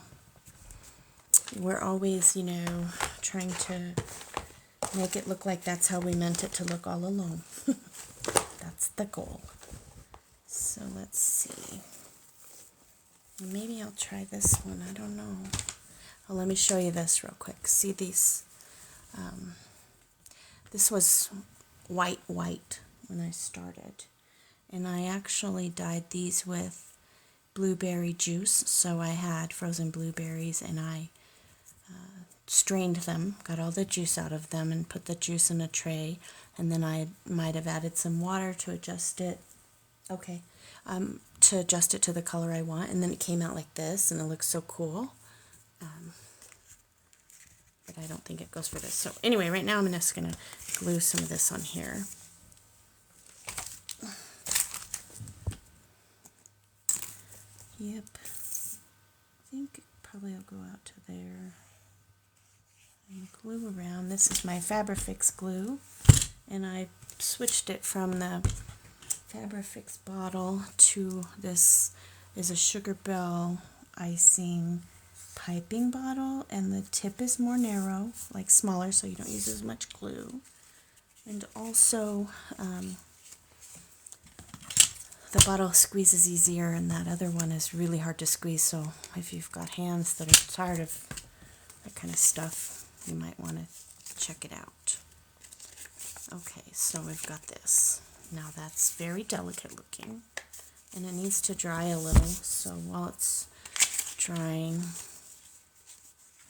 [SPEAKER 1] we're always, you know, trying to make it look like that's how we meant it to look all along. That's the goal. So let's see. Maybe I'll try this one. I don't know. Well, let me show you this real quick. See these? This was white when I started. And I actually dyed these with blueberry juice. So I had frozen blueberries, and I strained them, got all the juice out of them, and put the juice in a tray. And then I might have added some water to adjust it. Okay. To adjust it to the color I want. And then it came out like this, and it looks so cool. But I don't think it goes for this. So anyway, right now I'm just going to glue some of this on here. Yep. I think probably I'll go out to there. And glue around. This is my Fabrifix glue. And I switched it from the Fabrifix bottle to this is a Sugar Bell icing piping bottle, and the tip is more narrow, like smaller, so you don't use as much glue. And also the bottle squeezes easier, and that other one is really hard to squeeze, so if you've got hands that are tired of that kind of stuff, you might want to check it out. Okay, so we've got this. Now that's very delicate looking, and it needs to dry a little, so while it's drying,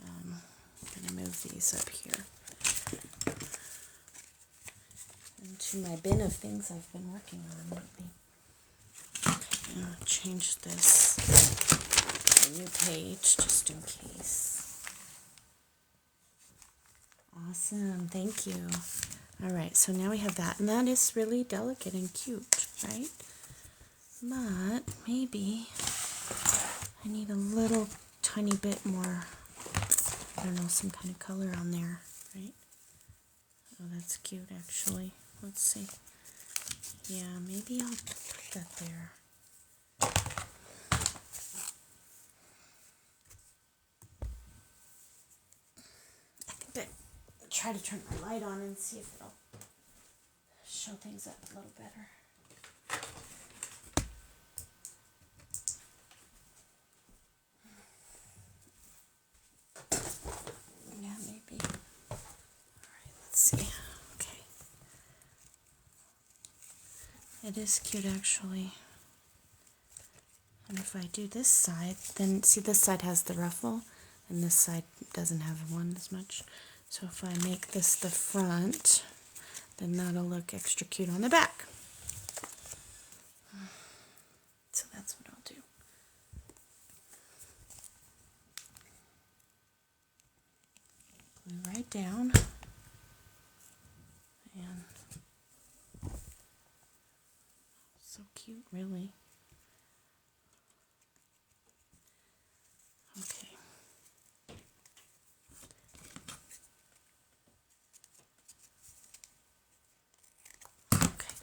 [SPEAKER 1] I'm going to move these up here into my bin of things I've been working on lately. Okay, I'm going to change this to a new page just in case. Awesome, thank you. Alright, so now we have that, and that is really delicate and cute, right? But maybe I need a little tiny bit more, I don't know, some kind of color on there, right? Oh, that's cute actually. Let's see. Yeah, maybe I'll put that there. I think I'll try to turn my light on and see if it'll show things up a little better. Yeah, maybe. Alright, let's see. Okay. It is cute actually. And if I do this side, then see this side has the ruffle and this side doesn't have one as much. So if I make this the front, then that'll look extra cute on the back. So that's what I'll do. down. And so cute, really. Okay. Okay.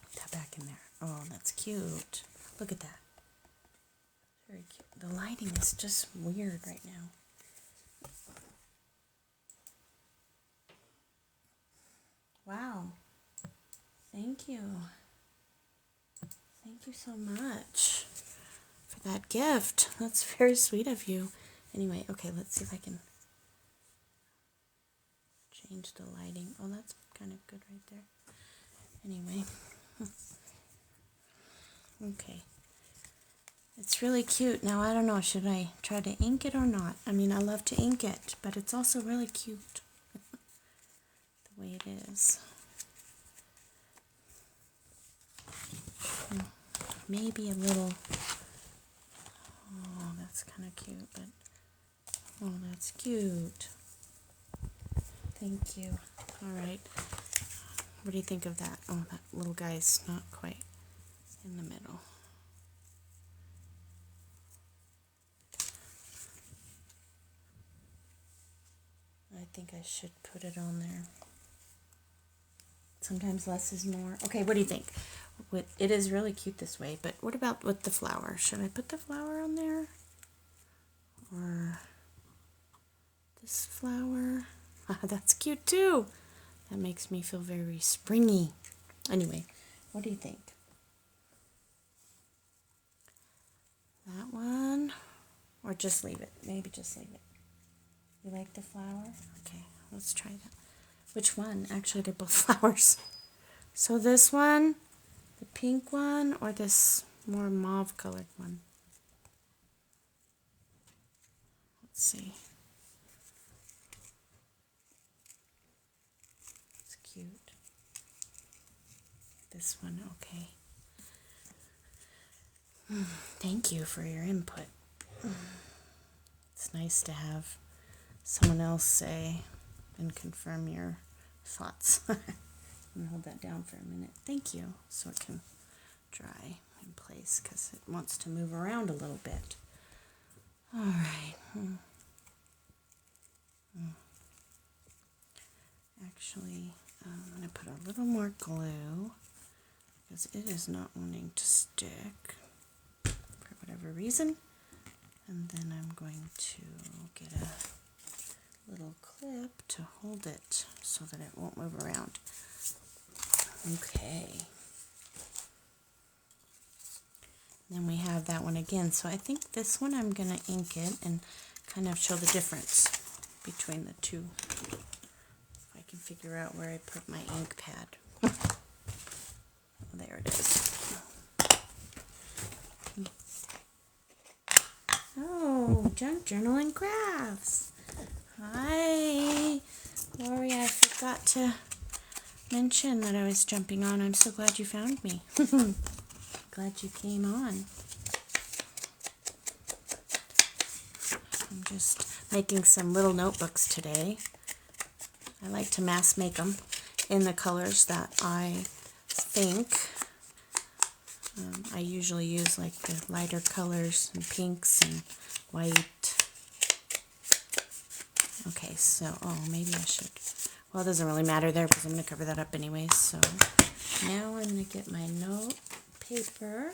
[SPEAKER 1] Put that back in there. Oh, that's cute. Look at that. Very cute. The lighting is just weird right now. Wow. Thank you. Thank you so much for that gift. That's very sweet of you. Anyway, okay, let's see if I can change the lighting. Oh, that's kind of good right there. Anyway. Okay. It's really cute. Now, I don't know, should I try to ink it or not? I mean, I love to ink it, but it's also really cute the way it is. Maybe a little, oh, that's kind of cute, but, oh, that's cute. Thank you. All right. What do you think of that? Oh, that little guy's not quite in the middle. I think I should put it on there. Sometimes less is more. Okay, what do you think? It is really cute this way, but what about with the flower? Should I put the flower on there? Or this flower? That's cute too. That makes me feel very springy. Anyway, what do you think? That one? Or just leave it? Maybe just leave it. You like the flower? Okay, let's try that. Which one? Actually, they're both flowers. So this one, the pink one, or this more mauve colored one? Let's see. It's cute. This one, okay. Thank you for your input. It's nice to have someone else say and confirm your thoughts. I'm going to hold that down for a minute. Thank you. So it can dry in place because it wants to move around a little bit. All right. Actually, I'm going to put a little more glue because it is not wanting to stick for whatever reason. And then I'm going to get a little clip to hold it so that it won't move around. Okay. Then we have that one again. So I think this one I'm going to ink it and kind of show the difference between the two. If I can figure out where I put my ink pad. There it is. Oh, Junk Journal and Crafts. Hi, Lori, I forgot to mention that I was jumping on. I'm so glad you found me. Glad you came on. I'm just making some little notebooks today. I like to mass make them in the colors that I think. I usually use like the lighter colors and pinks and white. Okay, so, oh, maybe I should. Well, it doesn't really matter there because I'm going to cover that up anyways. So now I'm going to get my note paper.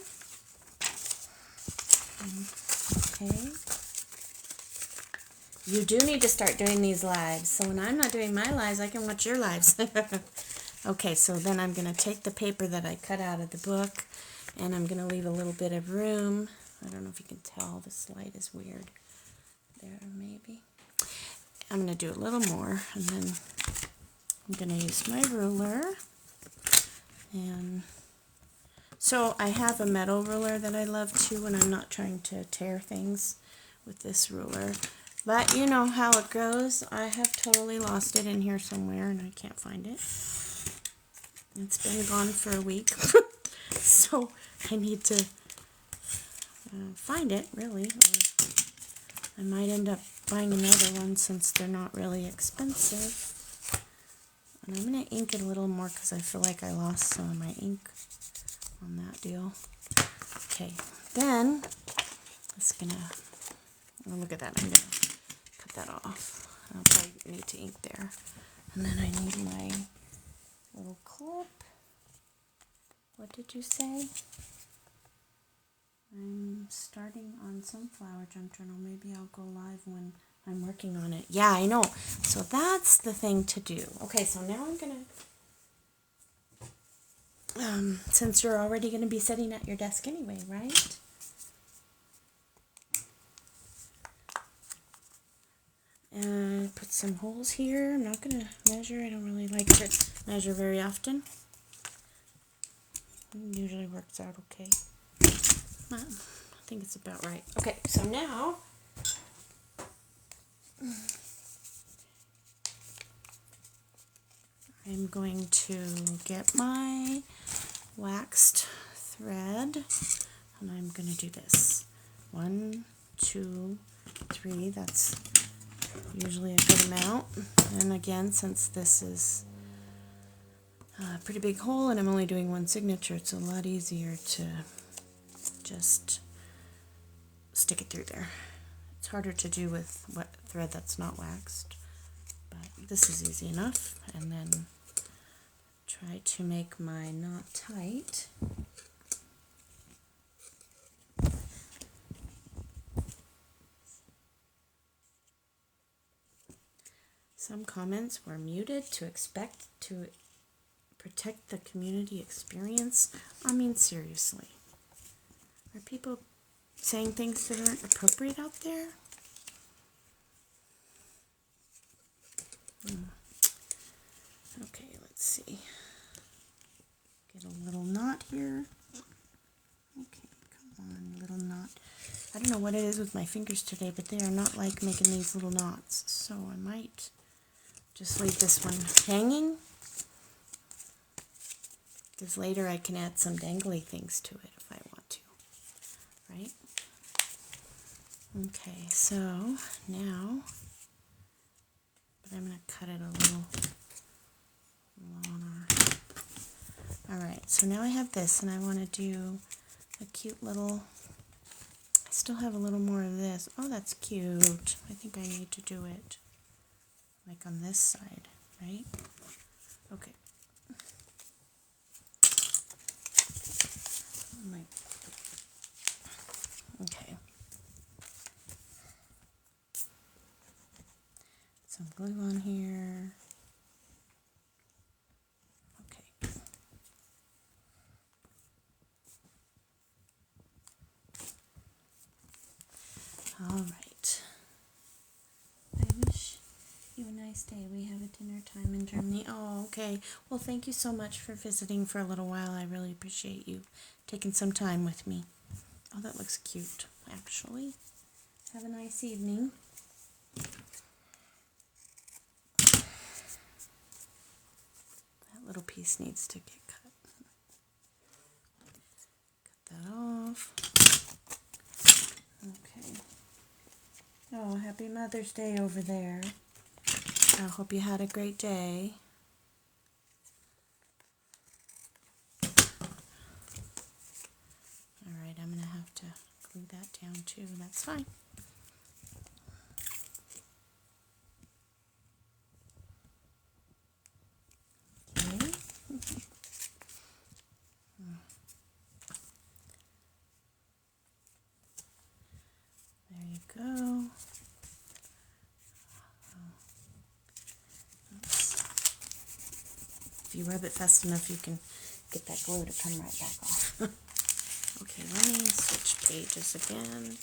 [SPEAKER 1] Okay. You do need to start doing these lives. So when I'm not doing my lives, I can watch your lives. Okay, so then I'm going to take the paper that I cut out of the book and I'm going to leave a little bit of room. I don't know if you can tell. This light is weird. There, maybe. I'm going to do a little more, and then I'm going to use my ruler. And so I have a metal ruler that I love too when I'm not trying to tear things with this ruler. But you know how it goes. I have totally lost it in here somewhere, and I can't find it. It's been gone for a week. So I need to find it, really, or I might end up buying another one since they're not really expensive. And I'm going to ink it a little more because I feel like I lost some of my ink on that deal. Okay, then it's gonna, oh, look at that, I'm gonna cut that off. I'll probably need to ink there. And then I need my little clip. What did you say? I'm starting on Sunflower Junk Journal. Maybe I'll go live when I'm working on it. Yeah, I know. So that's the thing to do. Okay, so now I'm gonna, since you're already gonna be sitting at your desk anyway, right? And put some holes here. I'm not gonna measure. I don't really like to measure very often. It usually works out okay. Well, I think it's about right. Okay, so now I'm going to get my waxed thread and I'm going to do this. 1, 2, 3. That's usually a good amount. And again, since this is a pretty big hole and I'm only doing one signature, it's a lot easier to just stick it through there. It's harder to do with thread that's not waxed, but this is easy enough. And then try to make my knot tight. Some comments were muted to expect to protect the community experience. I mean, seriously. Are people saying things that aren't appropriate out there? Okay, let's see. Get a little knot here. Okay, come on, little knot. I don't know what it is with my fingers today, but they are not like making these little knots. So I might just leave this one hanging, because later I can add some dangly things to it if I want to, right? Okay, so now, but I'm going to cut it a little longer. Alright, so now I have this and I want to do a cute little, I still have a little more of this. Oh, that's cute. I think I need to do it like on this side, right? Okay. Okay. Some glue on here. Okay. All right. I wish you a nice day. We have a dinner time in Germany. Oh, okay. Well, thank you so much for visiting for a little while. I really appreciate you taking some time with me. Oh, that looks cute, actually. Have a nice evening. That little piece needs to get cut. Cut that off. Okay. Oh, happy Mother's Day over there. I hope you had a great day. Alright, I'm going to have to glue that down too. That's fine. Okay. There you go. If you rub it fast enough, you can get that glue to come right back off. Okay, let me switch pages again.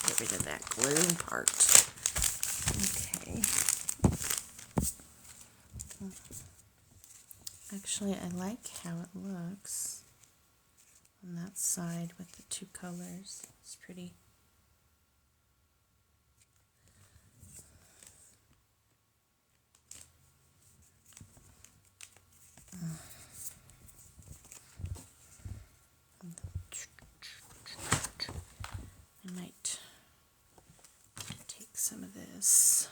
[SPEAKER 1] Get rid of that glue part. Okay. Actually, I like how it looks on that side with the two colors. It's pretty. this.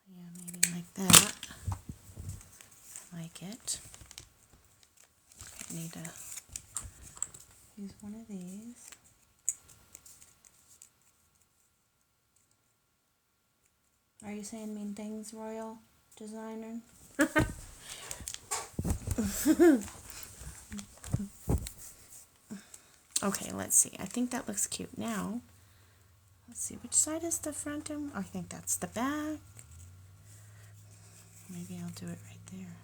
[SPEAKER 1] Yeah, maybe like that. I like it. I need to use one of these. Are you saying mean things, Royal Designer? Okay, let's see. I think that looks cute now. Let's see, which side is the front? I think that's the back. Maybe I'll do it right there.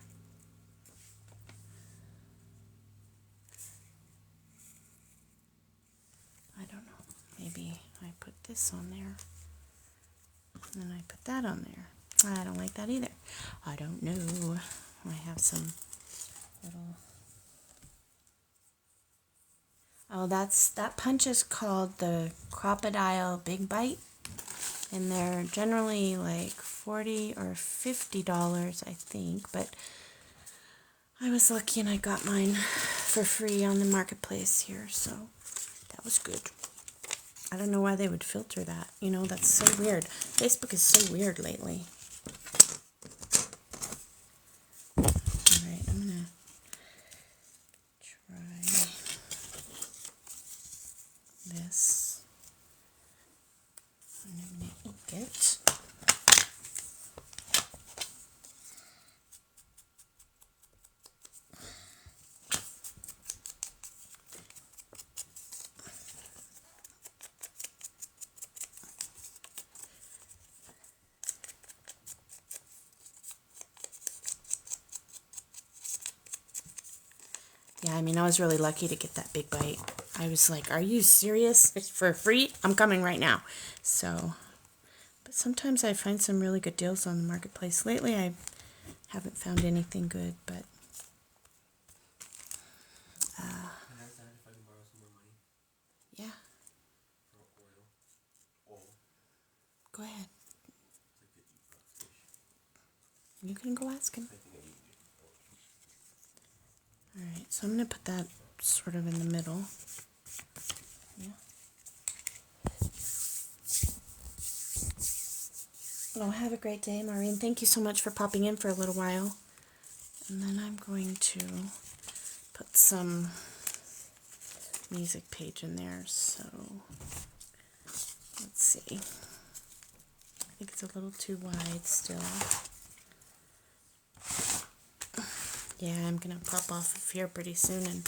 [SPEAKER 1] I don't know. Maybe I put this on there. And then I put that on there. I don't like that either. I don't know. I have some little... Oh, that punch is called the Crocodile Big Bite. And they're generally like $40 or $50, I think. But I was lucky and I got mine for free on the marketplace here. So that was good. I don't know why they would filter that. You know, that's so weird. Facebook is so weird lately. Alright, I'm going to try this. And I'm going to ink it. Yeah, I mean, I was really lucky to get that big bite. I was like, are you serious? It's for free? I'm coming right now. So, but sometimes I find some really good deals on the marketplace. Lately, I haven't found anything good, but...
[SPEAKER 2] Can I ask Dad if I can borrow some more money?
[SPEAKER 1] Yeah.
[SPEAKER 2] For oil? Oil?
[SPEAKER 1] Go ahead.
[SPEAKER 2] It's like $50-ish.
[SPEAKER 1] You can go ask him.
[SPEAKER 2] I think I need it.
[SPEAKER 1] Alright, so I'm going to put that sort of in the middle. Yeah. Well, have a great day, Maureen. Thank you so much for popping in for a little while. And then I'm going to put some music page in there. So, let's see. I think it's a little too wide still. Yeah, I'm going to pop off of here pretty soon and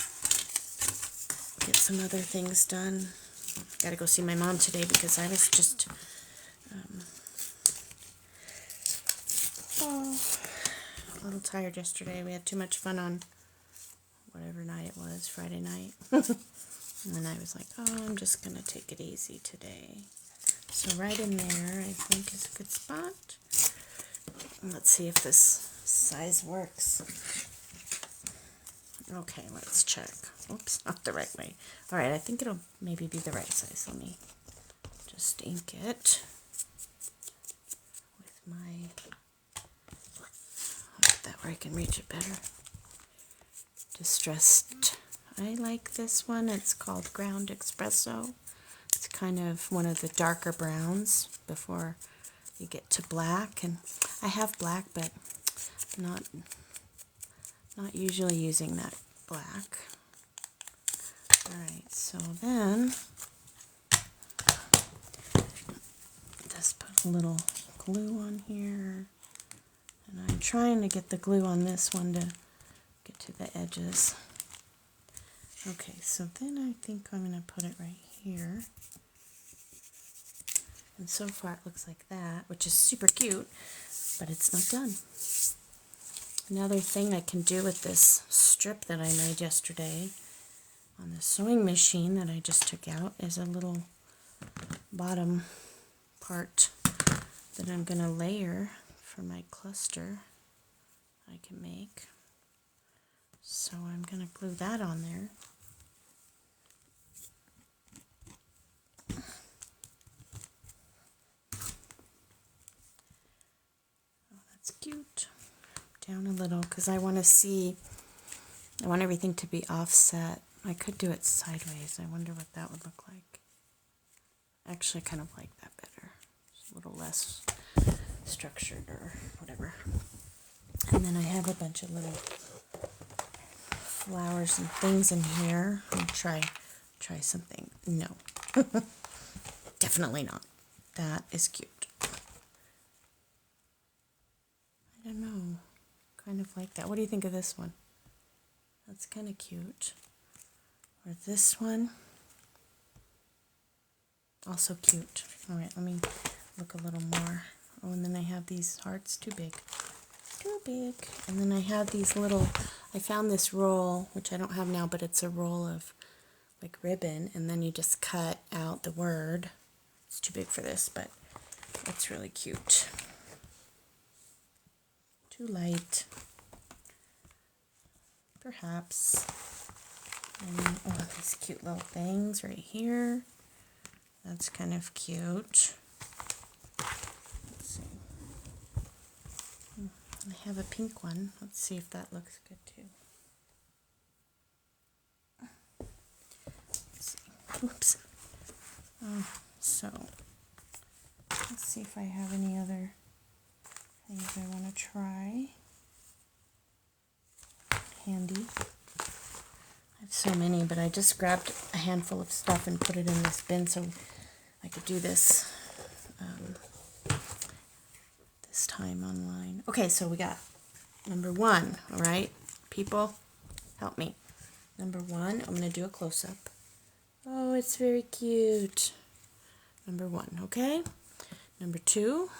[SPEAKER 1] get some other things done. Got to go see my mom today because I was just a little tired yesterday. We had too much fun on whatever night it was, Friday night. And then I was like, oh, I'm just going to take it easy today. So right in there, I think, is a good spot. Let's see if this size works. Okay, let's check. Oops, not the right way. All right, I think it'll maybe be the right size. Let me just ink it with my... I'll put that where I can reach it better. Distressed. I like this one. It's called Ground Espresso. It's kind of one of the darker browns before you get to black. And I have black, but not usually using that black. Alright, so then just put a little glue on here. And I'm trying to get the glue on this one to get to the edges. Okay, so then I think I'm going to put it right here. And so far it looks like that, which is super cute, but it's not done. Another thing I can do with this strip that I made yesterday on the sewing machine that I just took out is a little bottom part that I'm going to layer for my cluster I can make. So I'm going to glue that on there. Oh, that's cute. cute. Down a little because I want to see, I want everything to be offset. I could do it sideways. I wonder what that would look like. Actually, I kind of like that better. It's a little less structured or whatever. And then I have a bunch of little flowers and things in here. I'll try something. No. Definitely not. That is cute. I don't know. Kind of like that. What do you think of this one? That's kind of cute. Or this one. Also cute. Alright, let me look a little more. Oh, and then I have these hearts. Too big. Too big. And then I have these little, I found this roll, which I don't have now, but it's a roll of like ribbon, and then you just cut out the word. It's too big for this, but it's really cute. Too light. Perhaps. And oh, these cute little things right here. That's kind of cute. Let's see. I have a pink one. Let's see if that looks good too. Let's see. Oops. So, let's see if I have any other things I want to try. Handy. I have so many, but I just grabbed a handful of stuff and put it in this bin so I could do this this time online. Okay, so we got number 1, all right? People, help me. Number 1, I'm going to do a close-up. Oh, it's very cute. Number 1, okay? Number 2,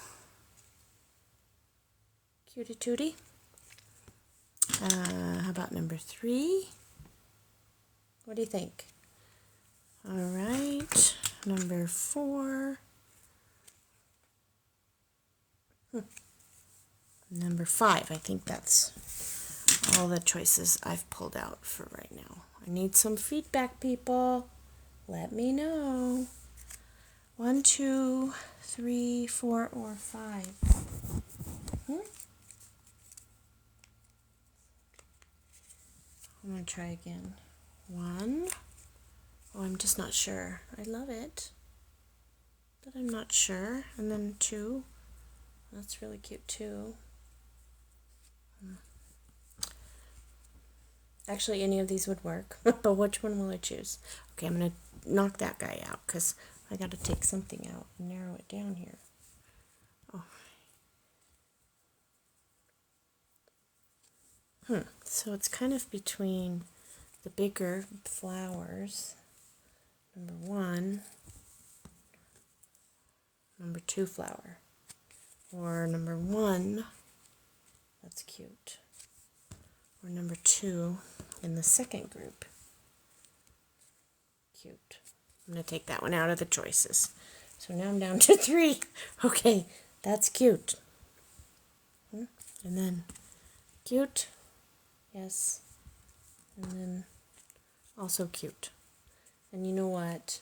[SPEAKER 1] cutie tootie. How about number 3? What do you think? All right, number 4. Number 5, I think that's all the choices I've pulled out for right now. I need some feedback, people. Let me know. 1, 2, 3, 4, or 5. I'm going to try again. 1. Oh, I'm just not sure. I love it, but I'm not sure. And then 2. That's really cute too. Actually, any of these would work, but which one will I choose? Okay, I'm going to knock that guy out because I got to take something out and narrow it down here. Oh. So it's kind of between the bigger flowers, number 1, number 2 flower, or number 1, that's cute, or number 2 in the second group, cute. I'm going to take that one out of the choices. So now I'm down to 3. Okay, that's cute. And then cute, yes, and then also cute. And you know what?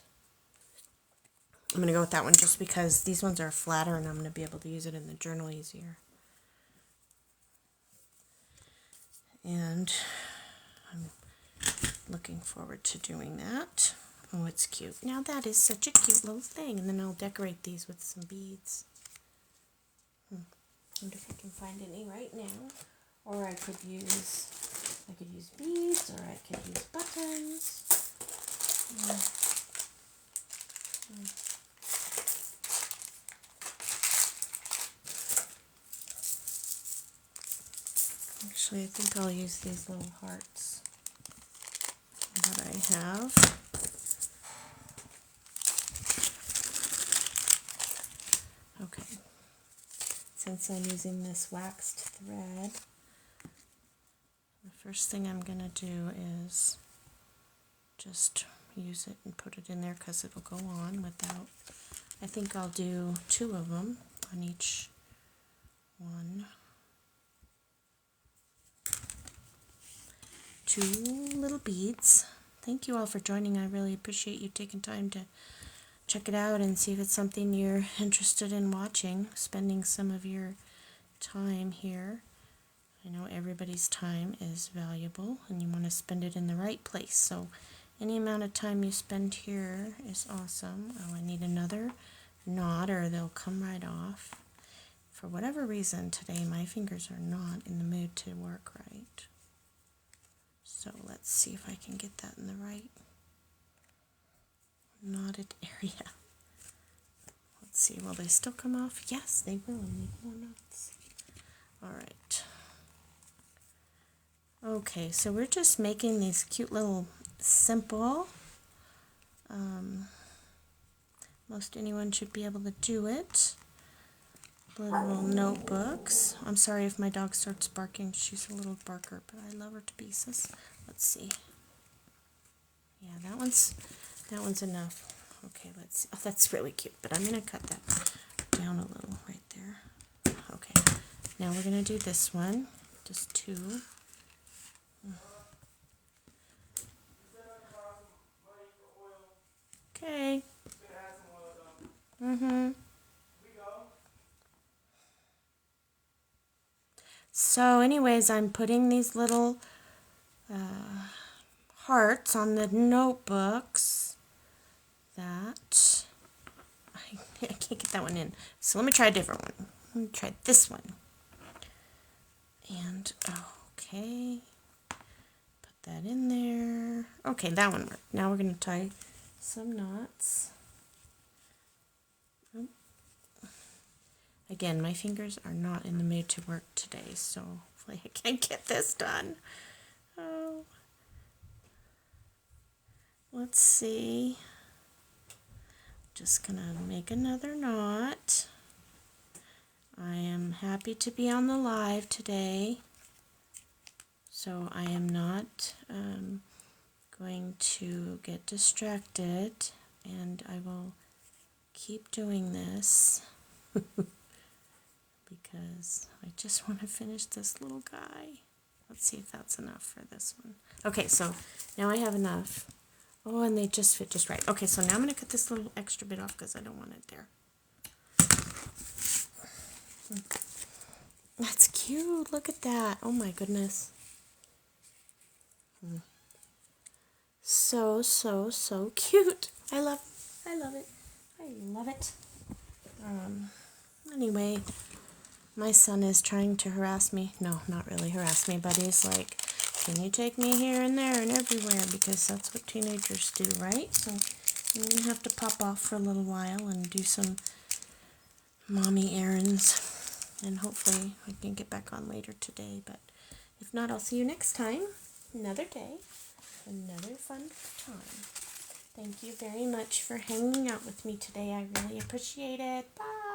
[SPEAKER 1] I'm going to go with that one just because these ones are flatter and I'm going to be able to use it in the journal easier. And I'm looking forward to doing that. Oh, it's cute. Now that is such a cute little thing. And then I'll decorate these with some beads. Wonder if I can find any right now. Or I could use beads, or I could use buttons. Actually, I think I'll use these little hearts that I have. Okay. Since I'm using this waxed thread, the first thing I'm going to do is just use it and put it in there because it'll go on without, I think I'll do 2 of them on each one. 2 little beads. Thank you all for joining. I really appreciate you taking time to check it out and see if it's something you're interested in watching, spending some of your time here. I know everybody's time is valuable and you want to spend it in the right place. So any amount of time you spend here is awesome. Oh, I need another knot or they'll come right off. For whatever reason today my fingers are not in the mood to work right. So let's see if I can get that in the right knotted area. Let's see, will they still come off? Yes, they will. I need more knots. All right. Okay, so we're just making these cute little simple. Most anyone should be able to do it. Little notebooks. I'm sorry if my dog starts barking. She's a little barker, but I love her to pieces. Let's see. Yeah, that one's enough. Okay, let's see. Oh, that's really cute, but I'm gonna cut that down a little right there. Okay, now we're gonna do this one. Just two. Okay. So anyways, I'm putting these little hearts on the notebooks. That I can't get that one in. So let me try a different one. Let me try this one. And okay, put that in there. Okay, that one worked. Now we're going to tie some knots. Again, my fingers are not in the mood to work today, so hopefully I can get this done. Oh, let's see. Just gonna make another knot. I am happy to be on the live today, so I am not going to get distracted, and I will keep doing this because I just want to finish this little guy. Let's see if that's enough for this one. Okay, so now I have enough. Oh, and they just fit just right. Okay, so now I'm going to cut this little extra bit off because I don't want it there. That's cute. Look at that. Oh my goodness. So, so, so cute. I love it. I love it. I love it. Anyway, my son is trying to harass me. No, not really harass me, but he's like, can you take me here and there and everywhere? Because that's what teenagers do, right? So I'm going to have to pop off for a little while and do some mommy errands. And hopefully I can get back on later today. But if not, I'll see you next time. Another day. Another fun time. Thank you very much for hanging out with me today. I really appreciate it. Bye.